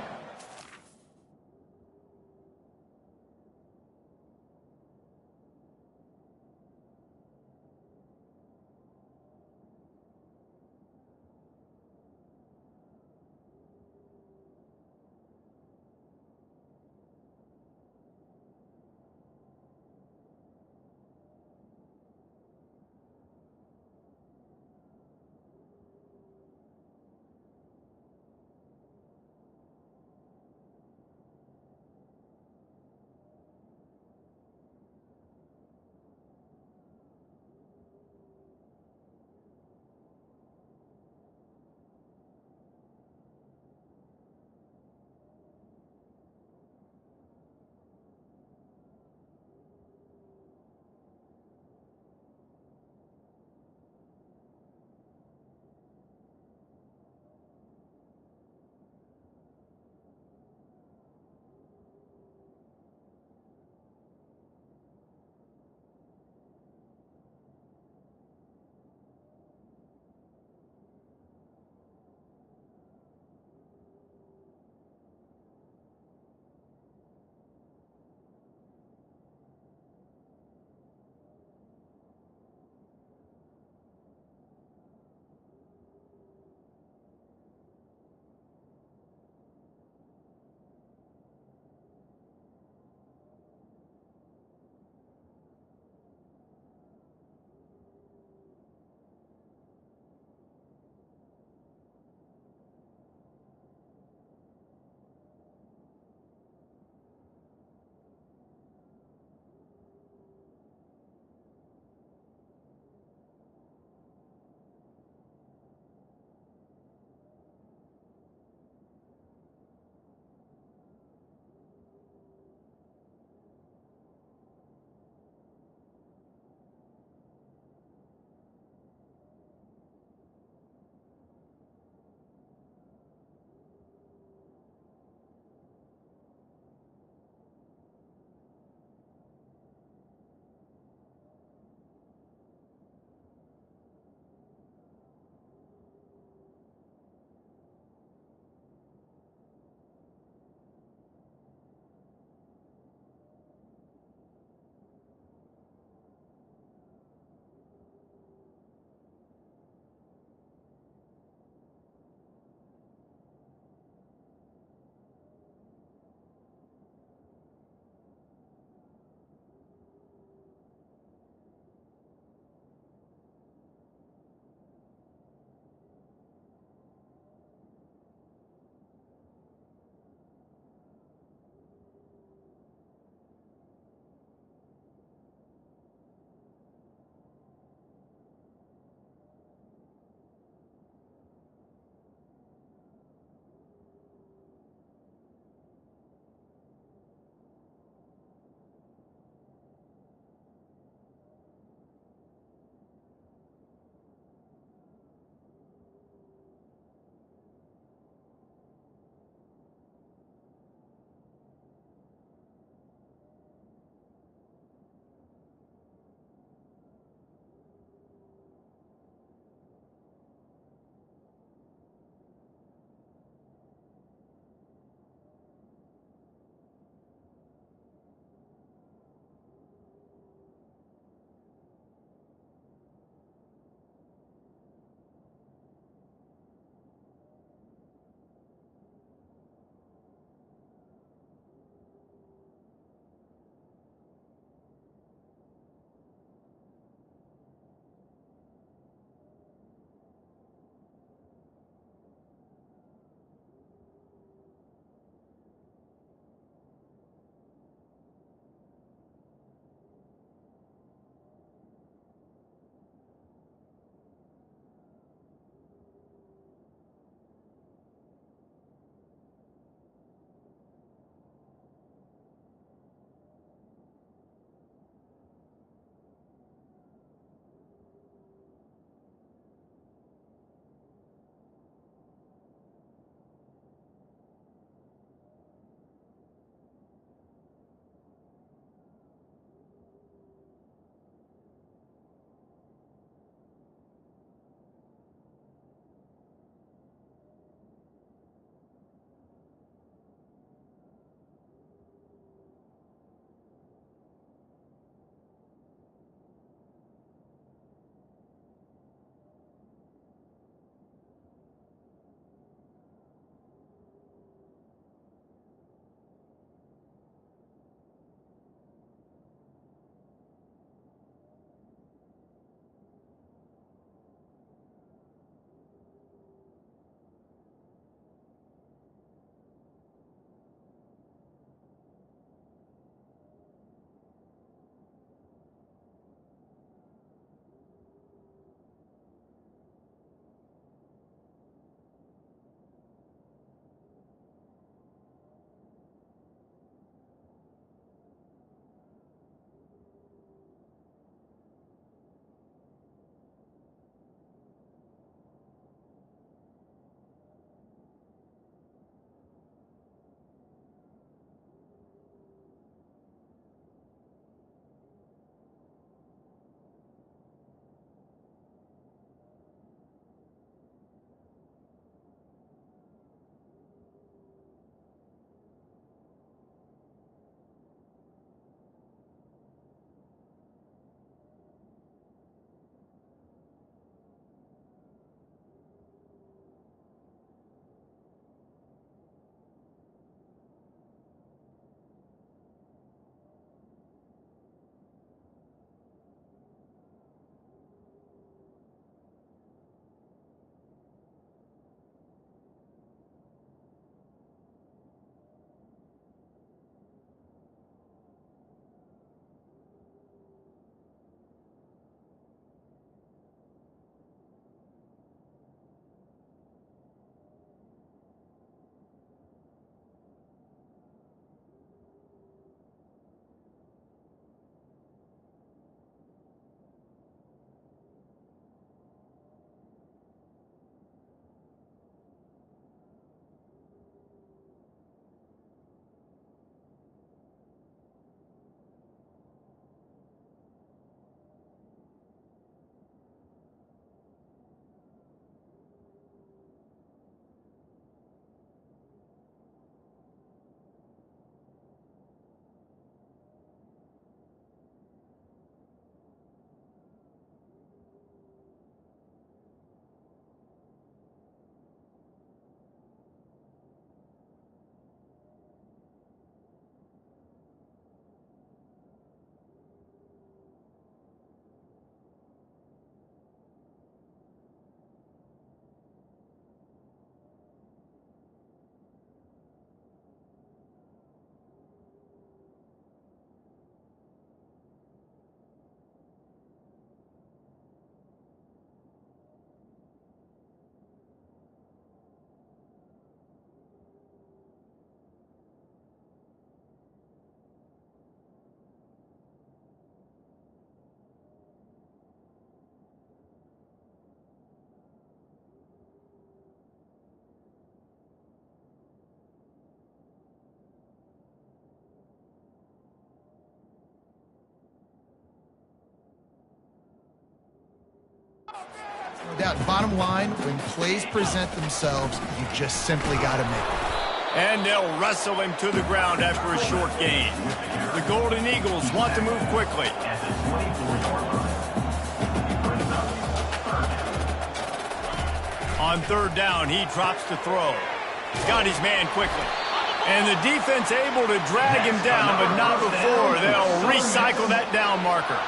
doubt. Bottom line, when plays present themselves, you just simply got to make them. And they'll wrestle him to the ground after a short gain. The Golden Eagles want to move quickly. On third down, he drops to throw. Got his man quickly. And the defense able to drag him down, but not before they'll recycle that down marker.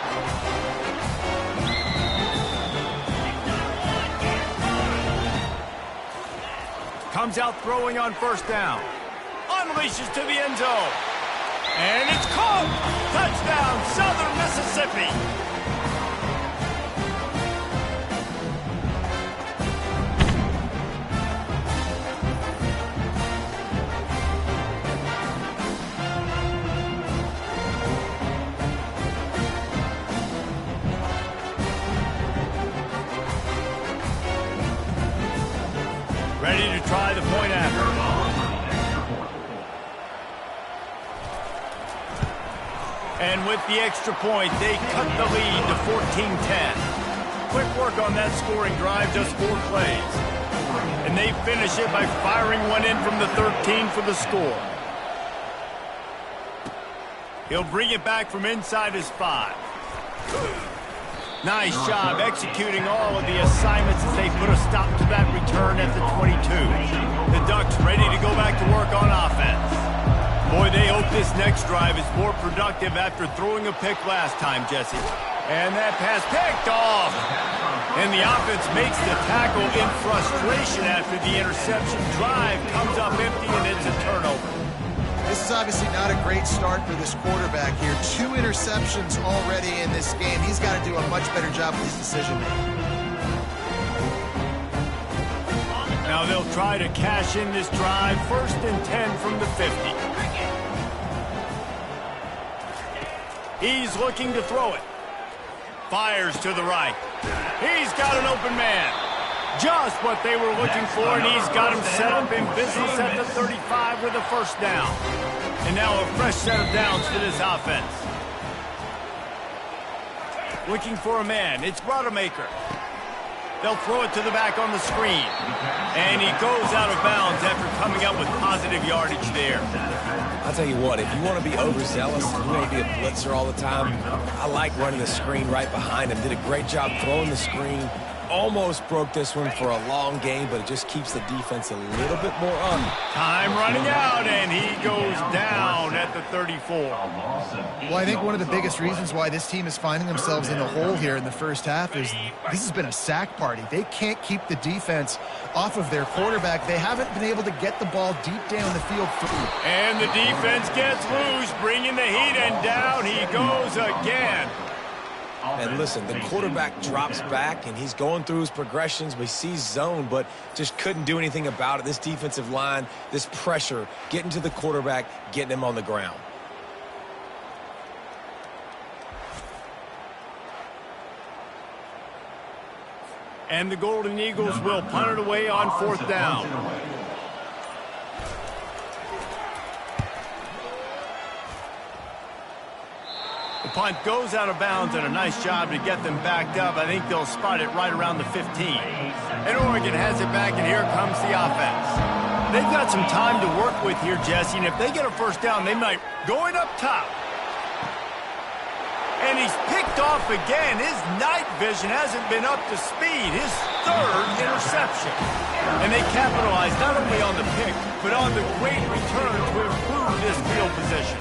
Comes out throwing on first down. Unleashes to the end zone. And it's caught! Touchdown, Southern Mississippi! Ready to try the point after. And with the extra point, they cut the lead to 14-10. Quick work on that scoring drive, just 4 plays. And they finish it by firing one in from the 13 for the score. He'll bring it back from inside his 5. Nice job executing all of the assignments as they put a stop to that return at the 22. The Ducks ready to go back to work on offense. Boy, they hope this next drive is more productive after throwing a pick last time, Jesse. And that pass picked off. And the offense makes the tackle in frustration after the interception. Drive comes up empty and it's a turnover. This is obviously not a great start for this quarterback here. 2 interceptions already in this game. He's got to do a much better job with his decision-making. Now they'll try to cash in this drive. 1st and 10 from the 50. He's looking to throw it. Fires to the right. He's got an open man. Just what they were looking for, and he's got him set up in business at the 35 with a first down. And now a fresh set of downs for this offense. Looking for a man. It's Rodemaker. They'll throw it to the back on the screen. And he goes out of bounds after coming up with positive yardage there. I'll tell you what, if you want to be overzealous, if you want to be a blitzer all the time, I like running the screen right behind him. Did a great job throwing the screen. Almost broke this one for a long game, but it just keeps the defense a little bit more up. Time running out, and he goes down at the 34. Well, I think one of the biggest reasons why this team is finding themselves in the hole here in the first half is this has been a sack party. They can't keep the defense off of their quarterback. They haven't been able to get the ball deep down the field. And the defense gets loose, bringing the heat, and down he goes again. And listen, the quarterback drops back, and he's going through his progressions. We see zone, but just couldn't do anything about it. This defensive line, this pressure, getting to the quarterback, getting him on the ground. And the Golden Eagles will punt it away on 4th down. The punt goes out of bounds, and a nice job to get them backed up. I think they'll spot it right around the 15. And Oregon has it back, and here comes the offense. They've got some time to work with here, Jesse, and if they get a first down, they might going up top. And he's picked off again. His night vision hasn't been up to speed. His 3rd interception. And they capitalize not only on the pick, but on the great return to improve this field position.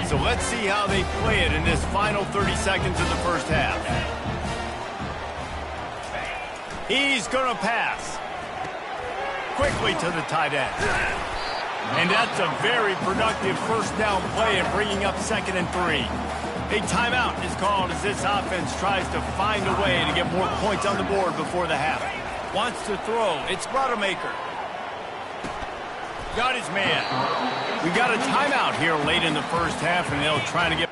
So let's see how they play it in this final 30 seconds of the first half. He's going to pass. Quickly to the tight end. And that's a very productive first down play and bringing up 2nd and 3. A timeout is called as this offense tries to find a way to get more points on the board before the half. Wants to throw. It's Rodemaker. Got his man. We got a timeout here late in the first half, and they'll try to get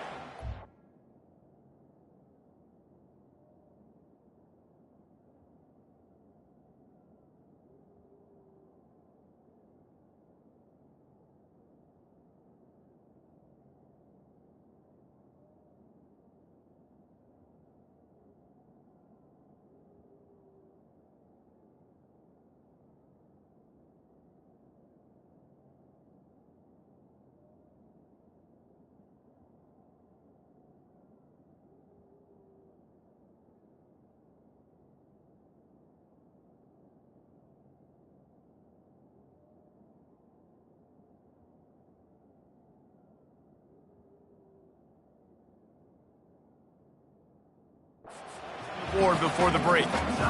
board before the break.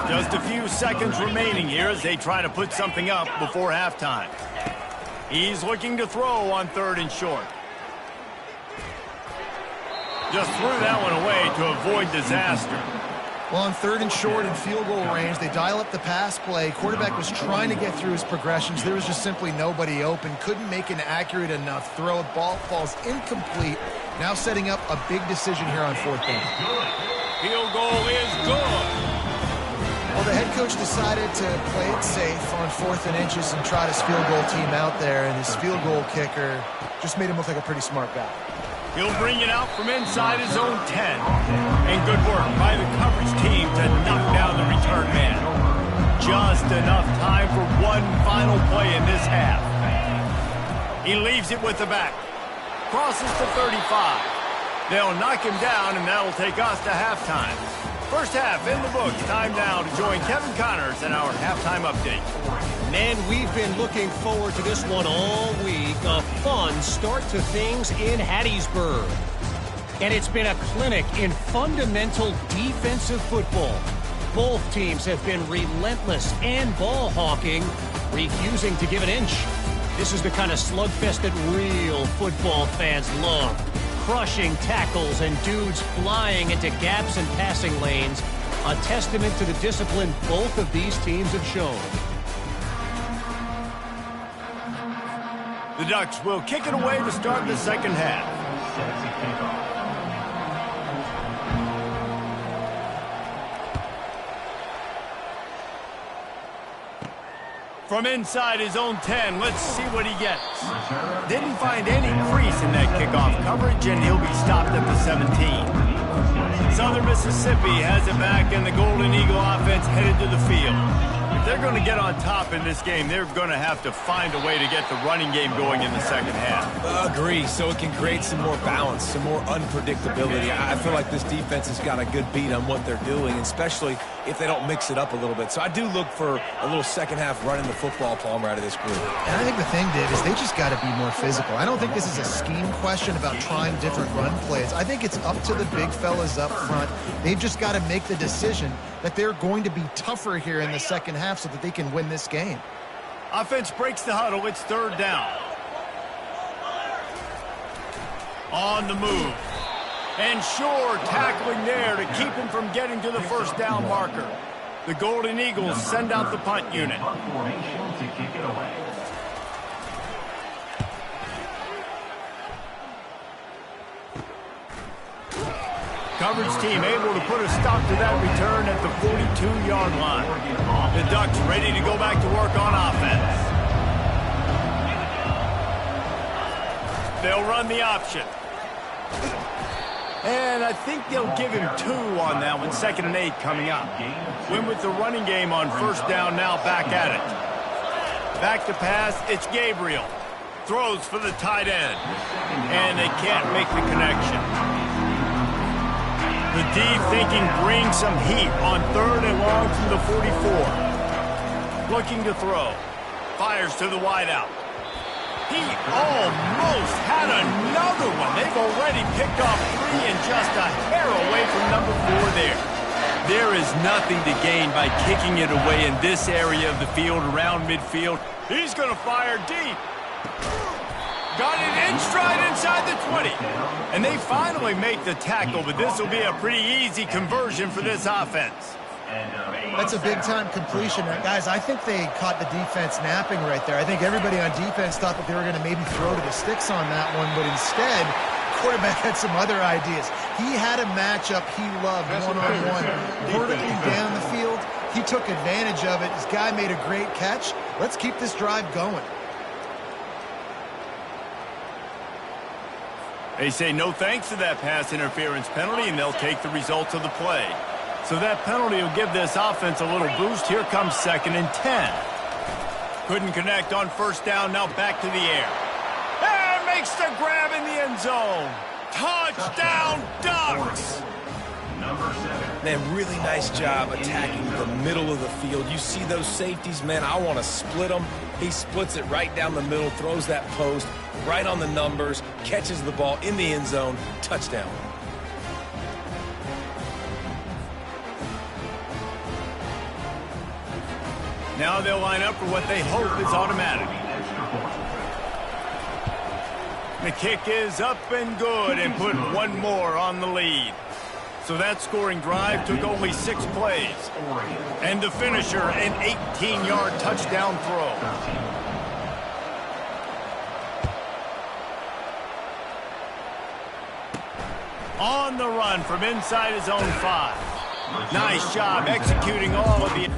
Just a few seconds remaining here as they try to put something up before halftime. He's looking to throw on 3rd and short. Just threw that one away to avoid disaster. Well, on 3rd and short in field goal range, they dial up the pass play. Quarterback was trying to get through his progressions. There was just simply nobody open. Couldn't make an accurate enough throw. Ball falls incomplete. Now setting up a big decision here on 4th down. Field goal is good. Well, the head coach decided to play it safe on 4th and inches and trot his field goal team out there, and his field goal kicker just made him look like a pretty smart guy. He'll bring it out from inside his own 10. And good work by the coverage team to knock down the return man. Just enough time for one final play in this half. He leaves it with the back. Crosses to 35. They'll knock him down, and that'll take us to halftime. First half in the books. Time now to join Kevin Connors in our halftime update. Man, we've been looking forward to this one all week. A fun start to things in Hattiesburg. And it's been a clinic in fundamental defensive football. Both teams have been relentless and ball hawking, refusing to give an inch. This is the kind of slugfest that real football fans love. Crushing tackles and dudes flying into gaps and passing lanes. A testament to the discipline both of these teams have shown. The Ducks will kick it away to start the second half. From inside his own 10, let's see what he gets. Didn't find any crease in that kickoff coverage, and he'll be stopped at the 17. Southern Mississippi has it back, and the Golden Eagle offense headed to the field. If they're going to get on top in this game, they're going to have to find a way to get the running game going in the second half. Agree, so it can create some more balance, some more unpredictability. I feel like this defense has got a good beat on what they're doing, especially if they don't mix it up a little bit. So I do look for a little second half running the football Palmer out of this group. And I think the thing, Dave, is they just got to be more physical. I don't think this is a scheme question about trying different run plays. I think it's up to the big fellas up front. They've just got to make the decision that they're going to be tougher here in the second half so that they can win this game. Offense breaks the huddle. It's 3rd down. On the move. And sure, tackling there to keep him from getting to the first down marker. The Golden Eagles send out the punt unit. Coverage team able to put a stop to that return at the 42-yard line. The Ducks ready to go back to work on offense. They'll run the option. And I think they'll give him 2 on that one. 2nd and 8 coming up. Win with the running game on first down, now back at it. Back to pass, it's Gabriel. Throws for the tight end. And they can't make the connection. The D thinking brings some heat on 3rd and long from the 44. Looking to throw. Fires to the wideout. He almost had another one. They've already picked off 3 and just a hair away from number 4 there. There is nothing to gain by kicking it away in this area of the field around midfield. He's going to fire deep. Got it in stride inside the 20. And they finally make the tackle, but this will be a pretty easy conversion for this offense. That's a big-time completion. Guys, I think they caught the defense napping right there. I think everybody on defense thought that they were going to maybe throw to the sticks on that one, but instead, quarterback had some other ideas. He had a matchup he loved, one-on-one, vertically down the field. He took advantage of it. This guy made a great catch. Let's keep this drive going. They say no thanks to that pass interference penalty, and they'll take the results of the play. So that penalty will give this offense a little boost. Here comes 2nd and 10. Couldn't connect on first down, now back to the air. And makes the grab in the end zone. Touchdown, Ducks! Man, really nice job attacking the middle of the field. You see those safeties, man, I want to split them. He splits it right down the middle, throws that post, right on the numbers, catches the ball in the end zone, touchdown. Now they'll line up for what they hope is automatic. The kick is up and good and put one more on the lead. So that scoring drive took only 6 plays. And the finisher, an 18-yard touchdown throw. On the run from inside his own 5. Nice job executing all of the...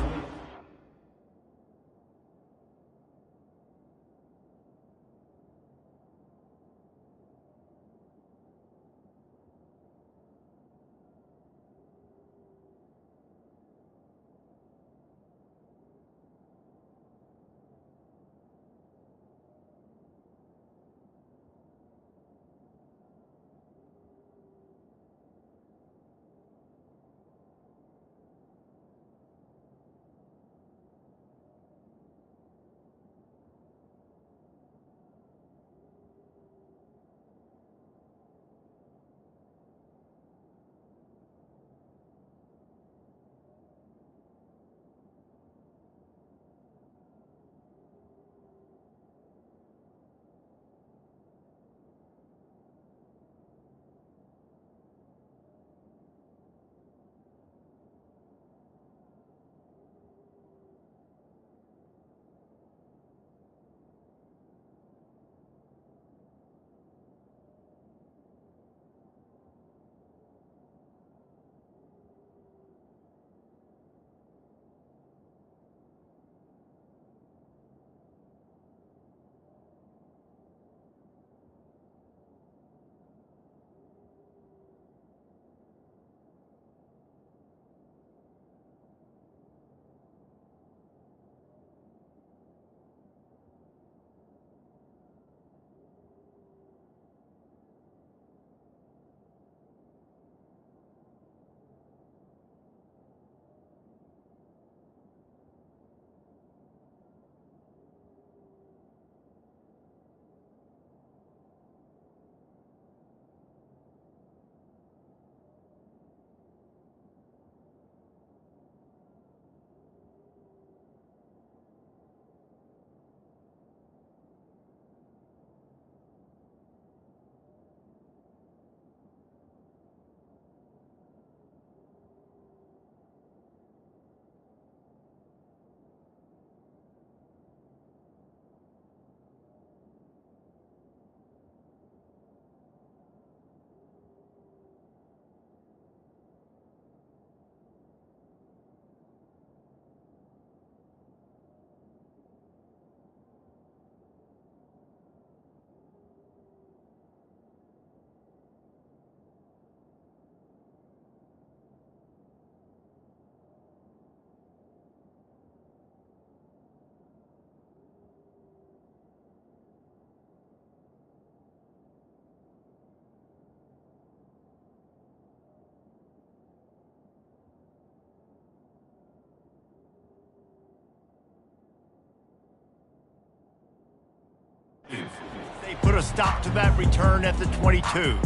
They put a stop to that return at the 22.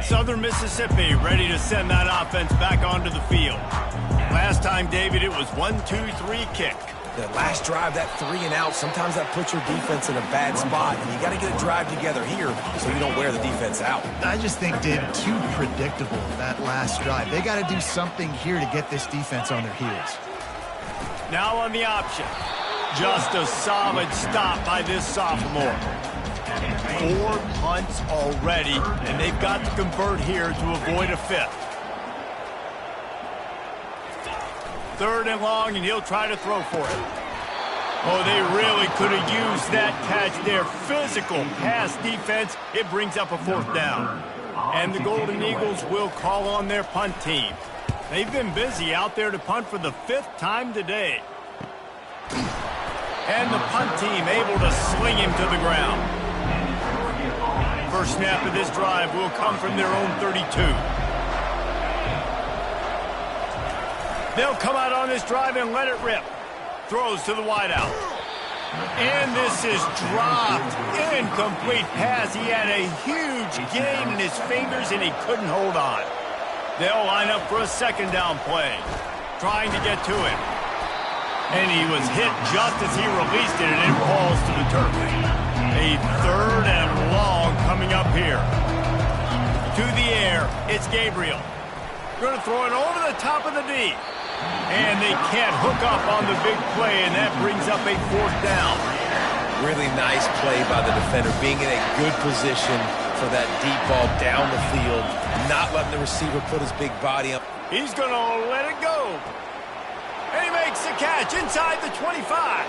Southern Mississippi ready to send that offense back onto the field. Last time, David, it was 1-2-3 kick. That last drive, that 3 and out, sometimes that puts your defense in a bad spot, and you got to get a drive together here so you don't wear the defense out. I just think, Dave, too predictable, that last drive. They got to do something here to get this defense on their heels. Now on the option. Just a solid stop by this sophomore. 4 punts already, and they've got to convert here to avoid a 5th. 3rd and long, and he'll try to throw for it. Oh, they really could have used that catch there. Physical pass defense. It brings up a 4th down. And the Golden Eagles will call on their punt team. They've been busy out there to punt for the 5th time today. And the punt team able to sling him to the ground. First snap of this drive will come from their own 32. They'll come out on this drive and let it rip. Throws to the wideout. And this is dropped. Incomplete pass. He had a huge gain in his fingers and he couldn't hold on. They'll line up for a 2nd down play. Trying to get to him. And he was hit just as he released it, and it falls to the turf. A 3rd and long coming up here. To the air, it's Gabriel. Going to throw it over the top of the D. And they can't hook up on the big play, and that brings up a 4th down. Really nice play by the defender, being in a good position for that deep ball down the field, not letting the receiver put his big body up. He's going to let it go. And he makes the catch inside the 25.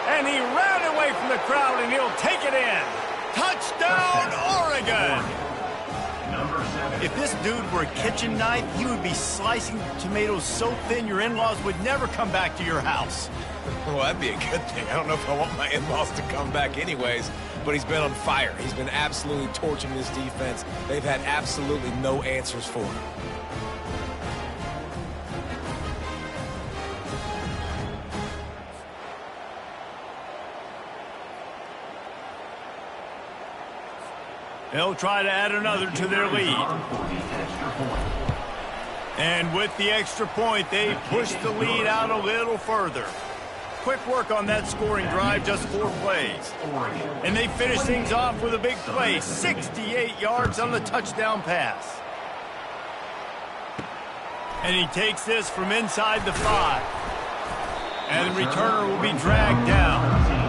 And he ran away from the crowd, and he'll take it in. Touchdown, Oregon! If this dude were a kitchen knife, he would be slicing tomatoes so thin your in-laws would never come back to your house. Well, that'd be a good thing. I don't know if I want my in-laws to come back anyways, but he's been on fire. He's been absolutely torching this defense. They've had absolutely no answers for him. They'll try to add another to their lead. And with the extra point, they push the lead out a little further. Quick work on that scoring drive, just 4 plays. And they finish things off with a big play, 68 yards on the touchdown pass. And he takes this from inside the 5. And the returner will be dragged down.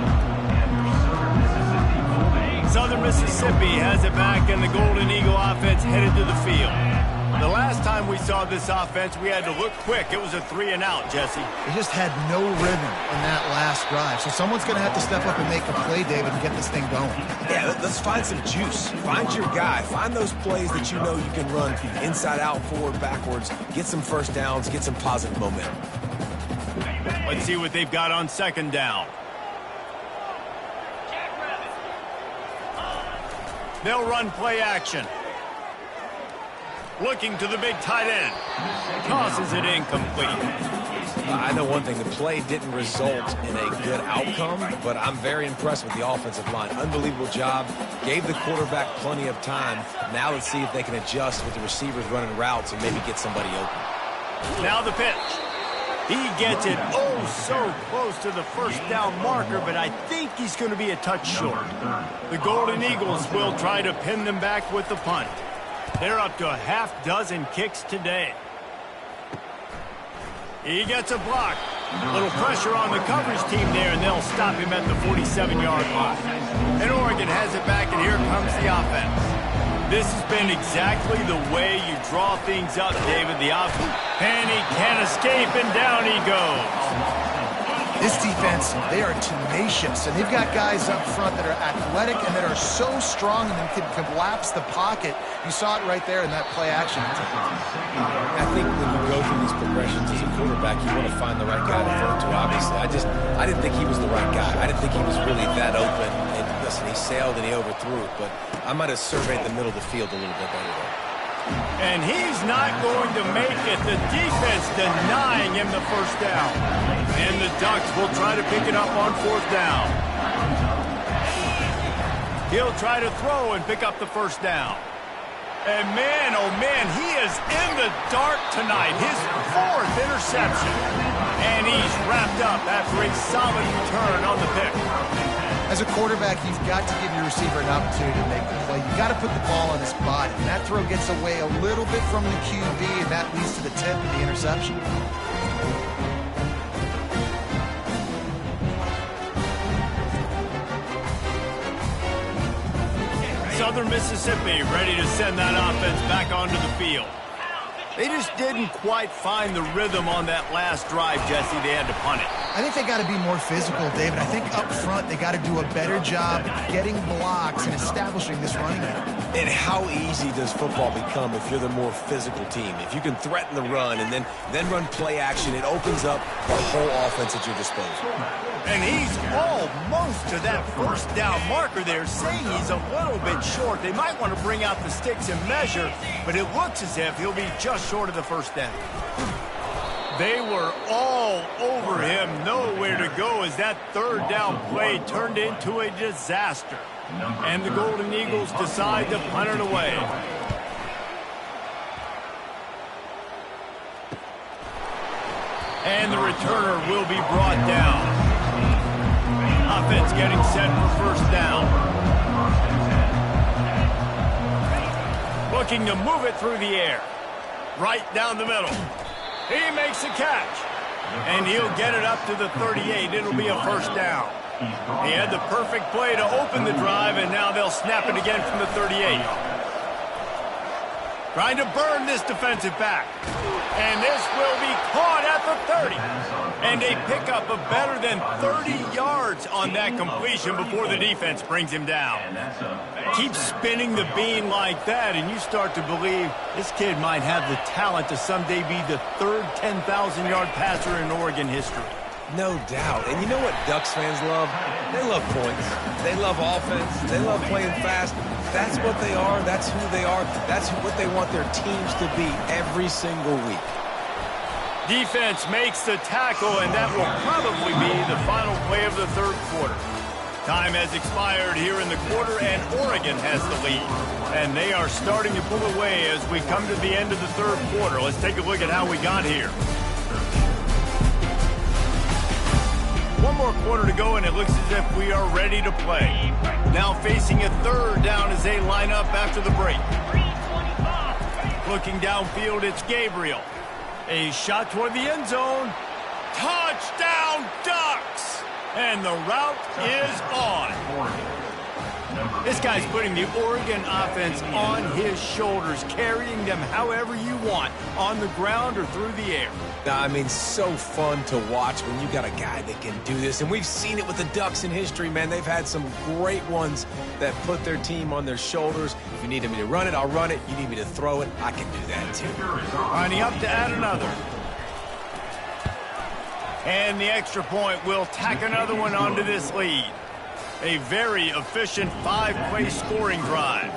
Southern Mississippi has it back, and the Golden Eagle offense headed to the field. The last time we saw this offense, we had to look quick. It was a 3-and-out, Jesse. They just had no rhythm in that last drive. So someone's going to have to step up and make a play, David, and get this thing going. Yeah, let's find some juice. Find your guy. Find those plays that you know you can run inside out, forward, backwards. Get some first downs. Get some positive momentum. Let's see what they've got on 2nd down. They'll run play action. Looking to the big tight end. Tosses it incomplete. I know one thing. The play didn't result in a good outcome, but I'm very impressed with the offensive line. Unbelievable job. Gave the quarterback plenty of time. Now let's see if they can adjust with the receivers running routes and maybe get somebody open. Now the pitch. He gets it so close to the 1st down marker, but I think he's going to be a touch short. The Golden Eagles will try to pin them back with the punt. They're up to a half-dozen kicks today. He gets a block. A little pressure on the coverage team there, and they'll stop him at the 47-yard line. And Oregon has it back, and here comes the offense. This has been exactly the way you draw things up, David. The offense. And he can't escape, and down he goes. This defense, they are tenacious, and they've got guys up front that are athletic and that are so strong and can collapse the pocket. You saw it right there in that play action. I think when you go through these progressions as a quarterback, you want to find the right guy to throw to, obviously. I didn't think he was the right guy. I didn't think he was really that open. And listen, he sailed and he overthrew it, but I might have surveyed the middle of the field a little bit better there. And he's not going to make it. The defense denying him the 1st down. And the Ducks will try to pick it up on 4th down. He'll try to throw and pick up the 1st down. And man, oh man, he is in the dark tonight. His 4th interception. And he's wrapped up after a solid return on the pick. As a quarterback, you've got to give your receiver an opportunity to make the play. You've got to put the ball on his body. And that throw gets away a little bit from the QB, and that leads to the tip of the interception. Southern Mississippi ready to send that offense back onto the field. They just didn't quite find the rhythm on that last drive, Jesse. They had to punt it. I think they got to be more physical, David. I think up front they got to do a better job getting blocks and establishing this running game. And how easy does football become if you're the more physical team? If you can threaten the run and then run play action, it opens up the whole offense at your disposal. And he's almost to that 1st down marker there, saying he's a little bit short. They might want to bring out the sticks and measure, but it looks as if he'll be just short of the 1st down. They were all over him, nowhere to go as that 3rd down play turned into a disaster. And the Golden Eagles decide to punt it away. And the returner will be brought down. Offense getting set for first down. Looking to move it through the air. Right down the middle. He makes a catch. And he'll get it up to the 38. It'll be a first down. He had the perfect play to open the drive, and now they'll snap it again from the 38. Trying to burn this defensive back. And this will be caught at the 30. And a pickup of better than 30 yards on that completion before the defense brings him down. Keep spinning the bean like that, and you start to believe this kid might have the talent to someday be the third 10,000-yard passer in Oregon history. No doubt. And you know what Ducks fans love? They love points. They love offense. They love playing fast. That's what they are. That's who they are. That's what they want their teams to be every single week. Defense makes the tackle, and that will probably be the final play of the third quarter. Time has expired here in the quarter, and Oregon has the lead. And they are starting to pull away as we come to the end of the third quarter. Let's take a look at how we got here. One more quarter to go, and it looks as if we are ready to play. Now facing a third down as they line up after the break. Looking downfield, it's Gabriel. A shot toward the end zone. Touchdown, Ducks! And the route is on. This guy's putting the Oregon offense on his shoulders, carrying them however you want, on the ground or through the air. I mean, so fun to watch when you got a guy that can do this. And we've seen it with the Ducks in history, man. They've had some great ones that put their team on their shoulders. If you need me to run it, I'll run it. You need me to throw it, I can do that too. Lining up to add another. And the extra point will tack another one onto this lead. A very efficient 5-play scoring drive.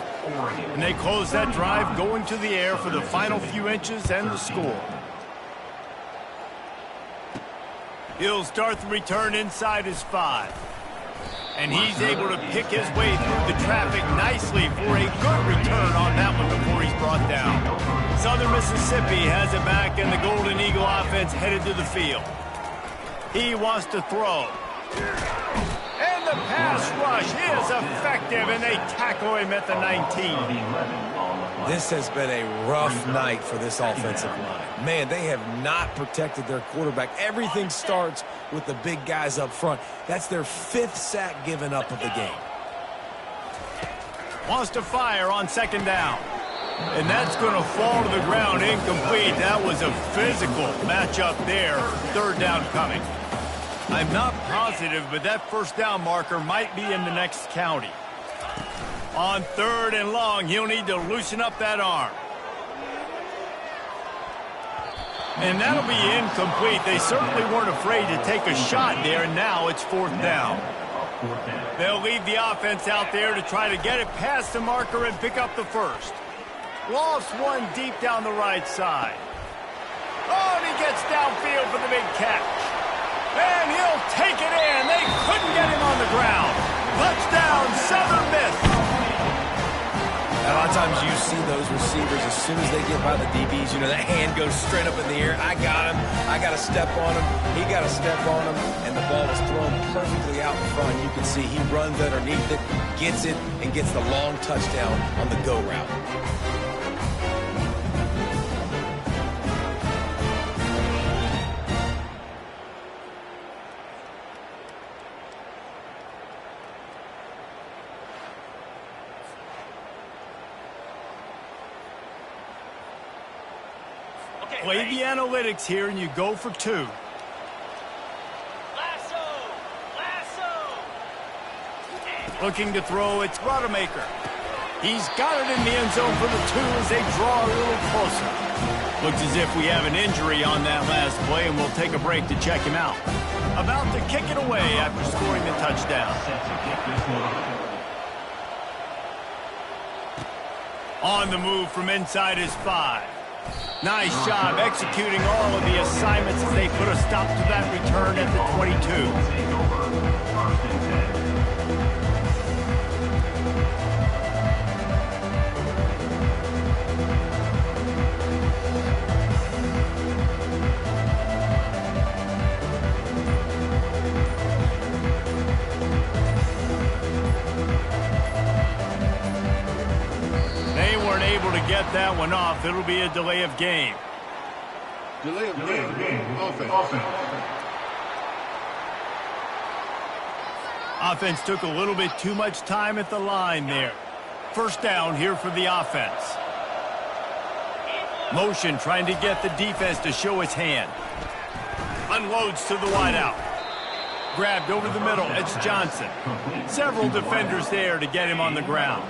And they close that drive going to the air for the final few inches and the score. He'll start the return inside his 5. And he's able to pick his way through the traffic nicely for a good return on that one before he's brought down. Southern Mississippi has it back, and the Golden Eagle offense headed to the field. He wants to throw. And the pass rush is effective, and they tackle him at the 19. This has been a rough night for this offensive line. Man, they have not protected their quarterback. Everything starts with the big guys up front. That's their 5th sack given up of the game. Wants to fire on second down. And that's going to fall to the ground incomplete. That was a physical matchup there. Third down coming. I'm not positive, but that first down marker might be in the next county. On third and long, he'll need to loosen up that arm. And that'll be incomplete. They certainly weren't afraid to take a shot there, and now it's fourth down. They'll leave the offense out there to try to get it past the marker and pick up the first. Lost one deep down the right side. Oh, and he gets downfield for the big catch. And he'll take it in. They couldn't get him on the ground. Touchdown, Southern Miss. A lot of times you see those receivers, as soon as they get by the DBs, you know, that hand goes straight up in the air. I got him. I got to step on him. He got to step on him. And the ball was thrown perfectly out in front. You can see he runs underneath it, gets it, and gets the long touchdown on the go route. Play the analytics here, and you go for 2. Looking to throw, it's Rodemaker. He's got it in the end zone for the 2 as they draw a little closer. Looks as if we have an injury on that last play, and we'll take a break to check him out. About to kick it away after scoring the touchdown. On the move from inside his 5. Nice job executing all of the assignments as they put a stop to that return at the 22. that one off. It'll be a delay of game. Delay of game. Offense. Offense took a little bit too much time at the line there. First down here for the offense. Motion trying to get the defense to show its hand. Unloads to the wideout. Grabbed over the middle. It's Johnson. Several defenders there to get him on the ground.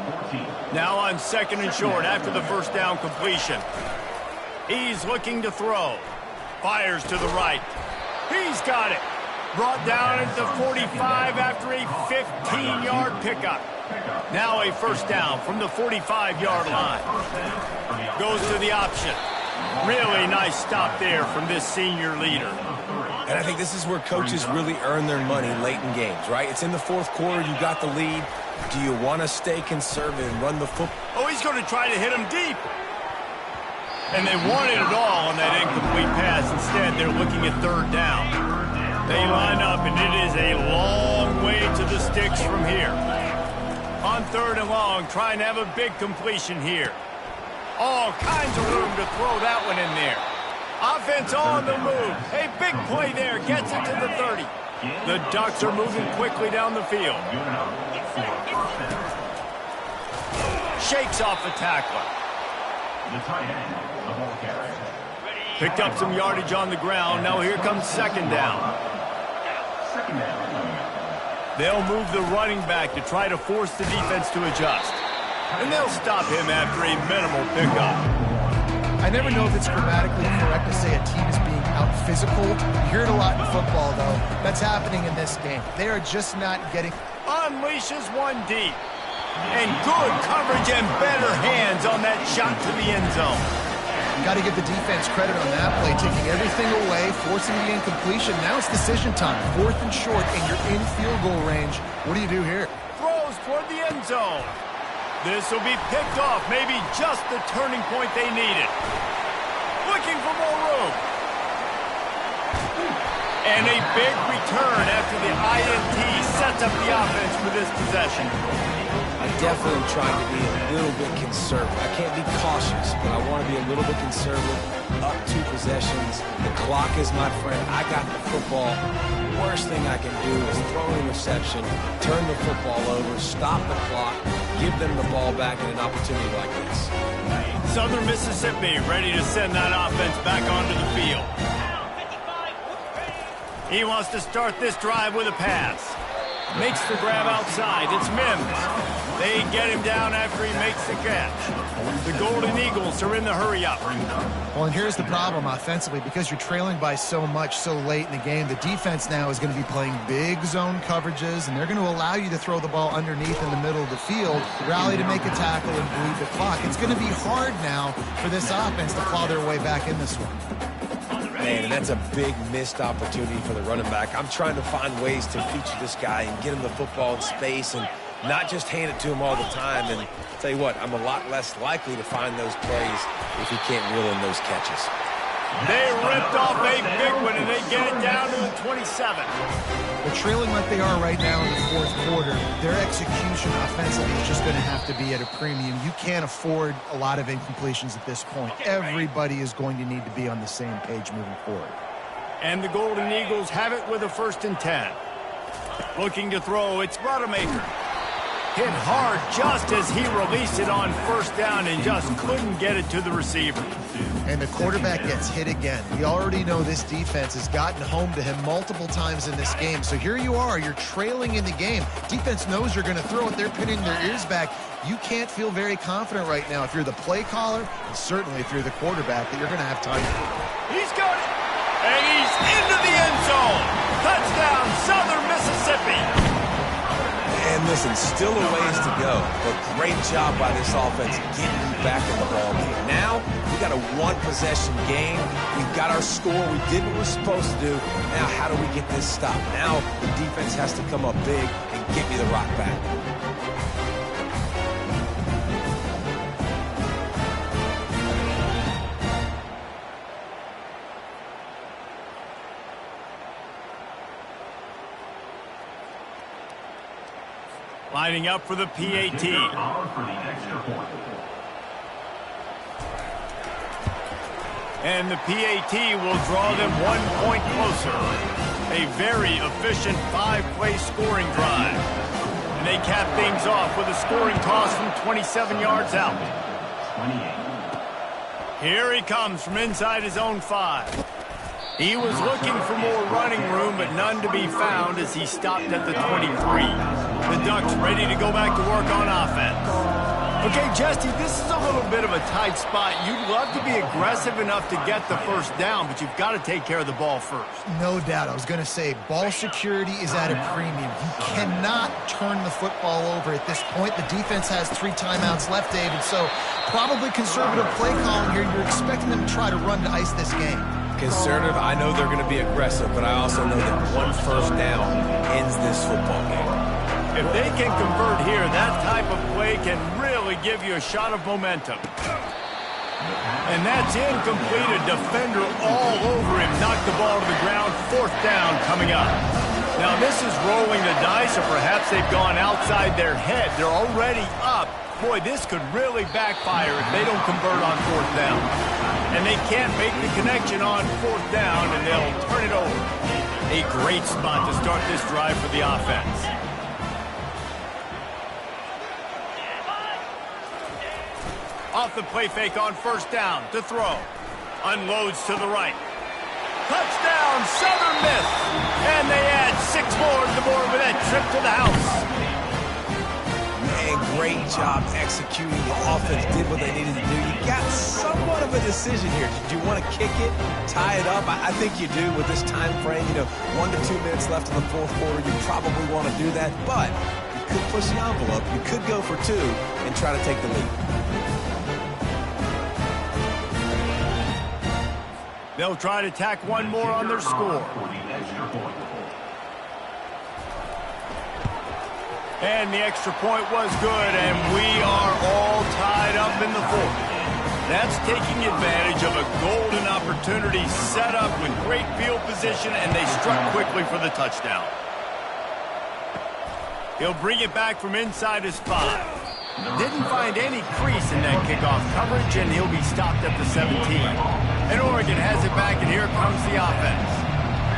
Now on second and short after the first down completion. He's looking to throw. Fires to the right. He's got it. Brought down at the 45 after a 15-yard pickup. Now a first down from the 45-yard line. Goes to the option. Really nice stop there from this senior leader. And I think this is where coaches really earn their money late in games, right? It's in the fourth quarter. You got the lead. Do you want to stay conservative and run the football? Oh, he's going to try to hit him deep. And they wanted it all on that incomplete pass. Instead, they're looking at third down. They line up, and it is a long way to the sticks from here. On third and long, trying to have a big completion here. All kinds of room to throw that one in there. Offense on the move. A big play there. Gets it to the 30. The Ducks are moving quickly down the field. Shakes off the tackler. Picked up some yardage on the ground. Now here comes second down. They'll move the running back to try to force the defense to adjust. And they'll stop him after a minimal pickup. I never know if it's grammatically correct to say a team is being out-physical. You hear it a lot in football, though. That's happening in this game. They are just not getting... Unleashes one deep. And good coverage and better hands on that shot to the end zone. Got to give the defense credit on that play, taking everything away, forcing the incompletion. Now it's decision time. Fourth and short, and you're in field goal range. What do you do here? Throws toward the end zone. This will be picked off. Maybe just the turning point they needed. Looking for more room. And a big return after the INT sets up the offense for this possession. I definitely am trying to be a little bit conservative. I can't be cautious, but I want to be a little bit conservative. Up 2 possessions. The clock is my friend. I got the football. Worst thing I can do is throw an interception, turn the football over, stop the clock, give them the ball back in an opportunity like this. Southern Mississippi ready to send that offense back onto the field. He wants to start this drive with a pass. Makes the grab outside. It's Mims. They get him down after he makes the catch. The Golden Eagles are in the hurry-up. Well, and here's the problem offensively. Because you're trailing by so much so late in the game, the defense now is going to be playing big zone coverages, and they're going to allow you to throw the ball underneath in the middle of the field, rally to make a tackle, and bleed the clock. It's going to be hard now for this offense to claw their way back in this one. Man, and that's a big missed opportunity for the running back. I'm trying to find ways to feature this guy and get him the football in space and not just hand it to him all the time. And I'll tell you what, I'm a lot less likely to find those plays if he can't reel in those catches. They ripped off a big one, and they get it down to the 27. They're trailing like they are right now in the fourth quarter. Their execution offensively is just going to have to be at a premium. You can't afford a lot of incompletions at this point. Everybody is going to need to be on the same page moving forward. And the Golden Eagles have it with a 1st and 10. Looking to throw, it's Rodemaker. Hit hard just as he released it on first down and just couldn't get it to the receiver. And the quarterback gets hit again. We already know this defense has gotten home to him multiple times in this game. So here you are, you're trailing in the game. Defense knows you're going to throw it. They're pinning their ears back. You can't feel very confident right now if you're the play caller, and certainly if you're the quarterback, that you're going to have time. He's got it. And he's into the end zone. Touchdown, Southern Mississippi. And listen, still a ways to go, but great job by this offense getting you back in the ball game. Now, we got a 1-possession game. We've got our score. We did what we're supposed to do. Now, how do we get this stopped? Now, the defense has to come up big and get me the rock back. Lining up for the PAT. And the PAT will draw them 1 point closer. A very efficient 5-play scoring drive. And they cap things off with a scoring toss from 27 yards out. Here he comes from inside his own 5. He was looking for more running room, but none to be found as he stopped at the 23. The Ducks ready to go back to work on offense. Okay, Jesse, this is a little bit of a tight spot. You'd love to be aggressive enough to get the first down, but you've got to take care of the ball first. No doubt. I was going to say, ball security is at a premium. You cannot turn the football over at this point. The defense has 3 timeouts left, David, so probably conservative play calling here. You're expecting them to try to run to ice this game. Conservative, I know they're going to be aggressive, but I also know that 1 first down ends this football game. If they can convert here, that type of play can really give you a shot of momentum. And that's incomplete. A defender all over him. Knocked the ball to the ground. 4th down coming up. Now this is rolling the dice, or perhaps they've gone outside their head. They're already up. Boy, this could really backfire if they don't convert on 4th down. And they can't make the connection on 4th down, and they'll turn it over. A great spot to start this drive for the offense. Off the play fake on 1st down to throw. Unloads to the right. Touchdown, Southern Miss. And they add 6 more to the board with that trip to the house. Man, great job executing. The offense did what they needed to do. You got somewhat of a decision here. Do you want to kick it, tie it up? I think you do with this time frame. 1 to 2 minutes left in the 4th quarter. You probably want to do that, but you could push the envelope. You could go for 2 and try to take the lead. They'll try to tack 1 more on their score. And the extra point was good, and we are all tied up in the 4th. That's taking advantage of a golden opportunity set up with great field position, and they struck quickly for the touchdown. He'll bring it back from inside his 5. Didn't find any crease in that kickoff coverage, and he'll be stopped at the 17. And Oregon has it back, and here comes the offense.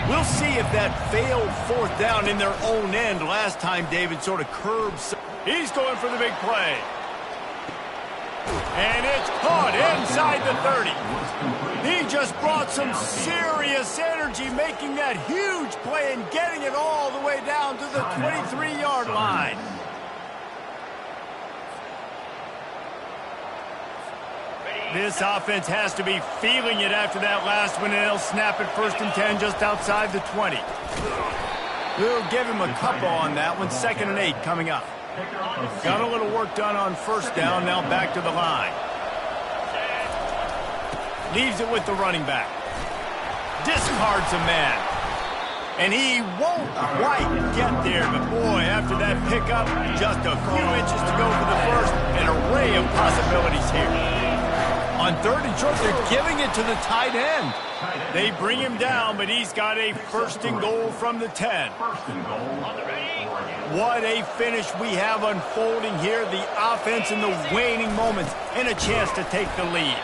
We'll see if that failed 4th down in their own end last time David sort of curbs. He's going for the big play. And it's caught inside the 30. He just brought some serious energy, making that huge play and getting it all the way down to the 23-yard line. This offense has to be feeling it after that last one, and they'll snap it 1st and 10 just outside the 20. We'll give him a couple on that one. 2nd and 8 coming up. Got a little work done on 1st down, now back to the line. Leaves it with the running back. Discards a man. And he won't quite get there, but boy, after that pickup, just a few inches to go for the first. An array of possibilities here. On 3rd and short, they're giving it to the tight end. They bring him down, but he's got a 1st and goal from the 10. What a finish we have unfolding here. The offense in the waning moments and a chance to take the lead.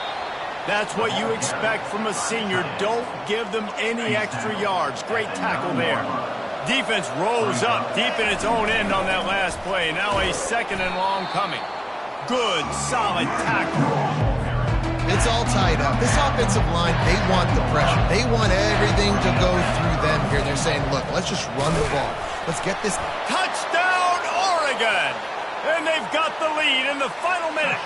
That's what you expect from a senior. Don't give them any extra yards. Great tackle there. Defense rolls up deep in its own end on that last play. Now a 2nd and long coming. Good, solid tackle. It's all tied up. This offensive line, they want the pressure. They want everything to go through them here. They're saying, look, let's just run the ball. Let's get this. Touchdown, Oregon! And they've got the lead in the final minute.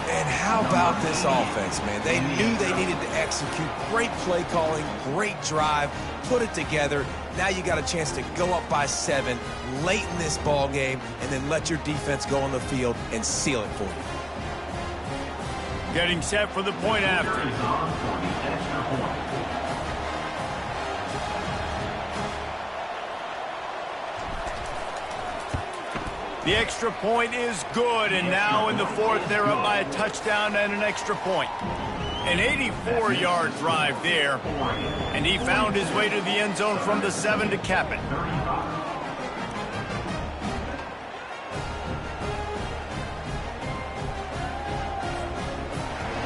And how about this offense, man? They knew they needed to execute. Great play calling, great drive, put it together. Now you got a chance to go up by 7 late in this ball game and then let your defense go on the field and seal it for you. Getting set for the point after. The extra point is good, and now in the 4th, they're up by a touchdown and an extra point. An 84-yard drive there, and he found his way to the end zone from the 7 to cap it.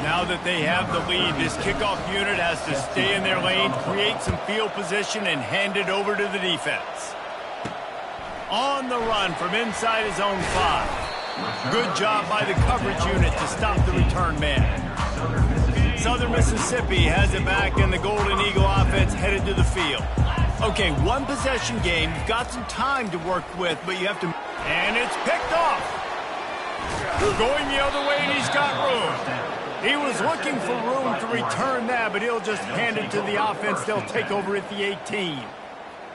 Now that they have the lead, this kickoff unit has to stay in their lane, create some field position, and hand it over to the defense. On the run from inside his own 5. Good job by the coverage unit to stop the return man. Southern Mississippi has it back, and the Golden Eagle offense headed to the field. Okay, one possession game. You've got some time to work with, but you have to... And it's picked off. Going the other way, and he's got room. He was looking for room to return that, but he'll just hand it to the offense. They'll take over at the 18.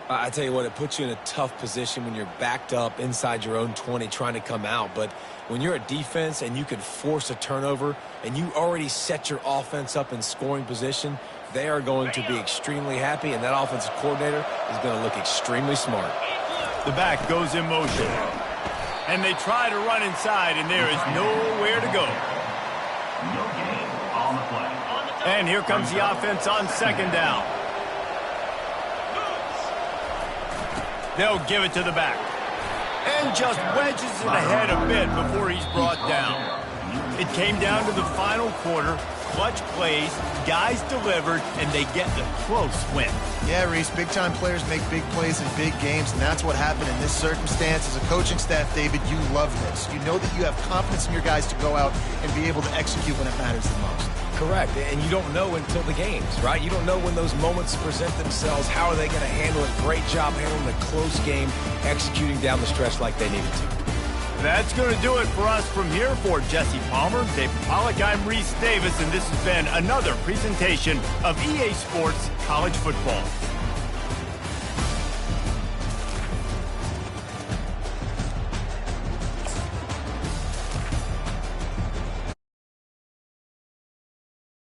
I tell you what, it puts you in a tough position when you're backed up inside your own 20 trying to come out. But when you're a defense and you can force a turnover and you already set your offense up in scoring position, they are going to be extremely happy, and that offensive coordinator is going to look extremely smart. The back goes in motion. And they try to run inside, and there is nowhere to go. And here comes the offense on second down. They'll give it to the back. And just wedges it ahead a bit before he's brought down. It came down to the final quarter. Clutch plays, guys delivered, and they get the close win. Yeah, Reese, big-time players make big plays in big games, and that's what happened in this circumstance. As a coaching staff, David, you love this. You know that you have confidence in your guys to go out and be able to execute when it matters the most. Correct, and you don't know until the games, right? You don't know when those moments present themselves. How are they going to handle it? Great job handling a close game, executing down the stretch like they needed to. That's going to do it for us from here. For Jesse Palmer, David Pollack, I'm Reese Davis, and this has been another presentation of EA Sports College Football.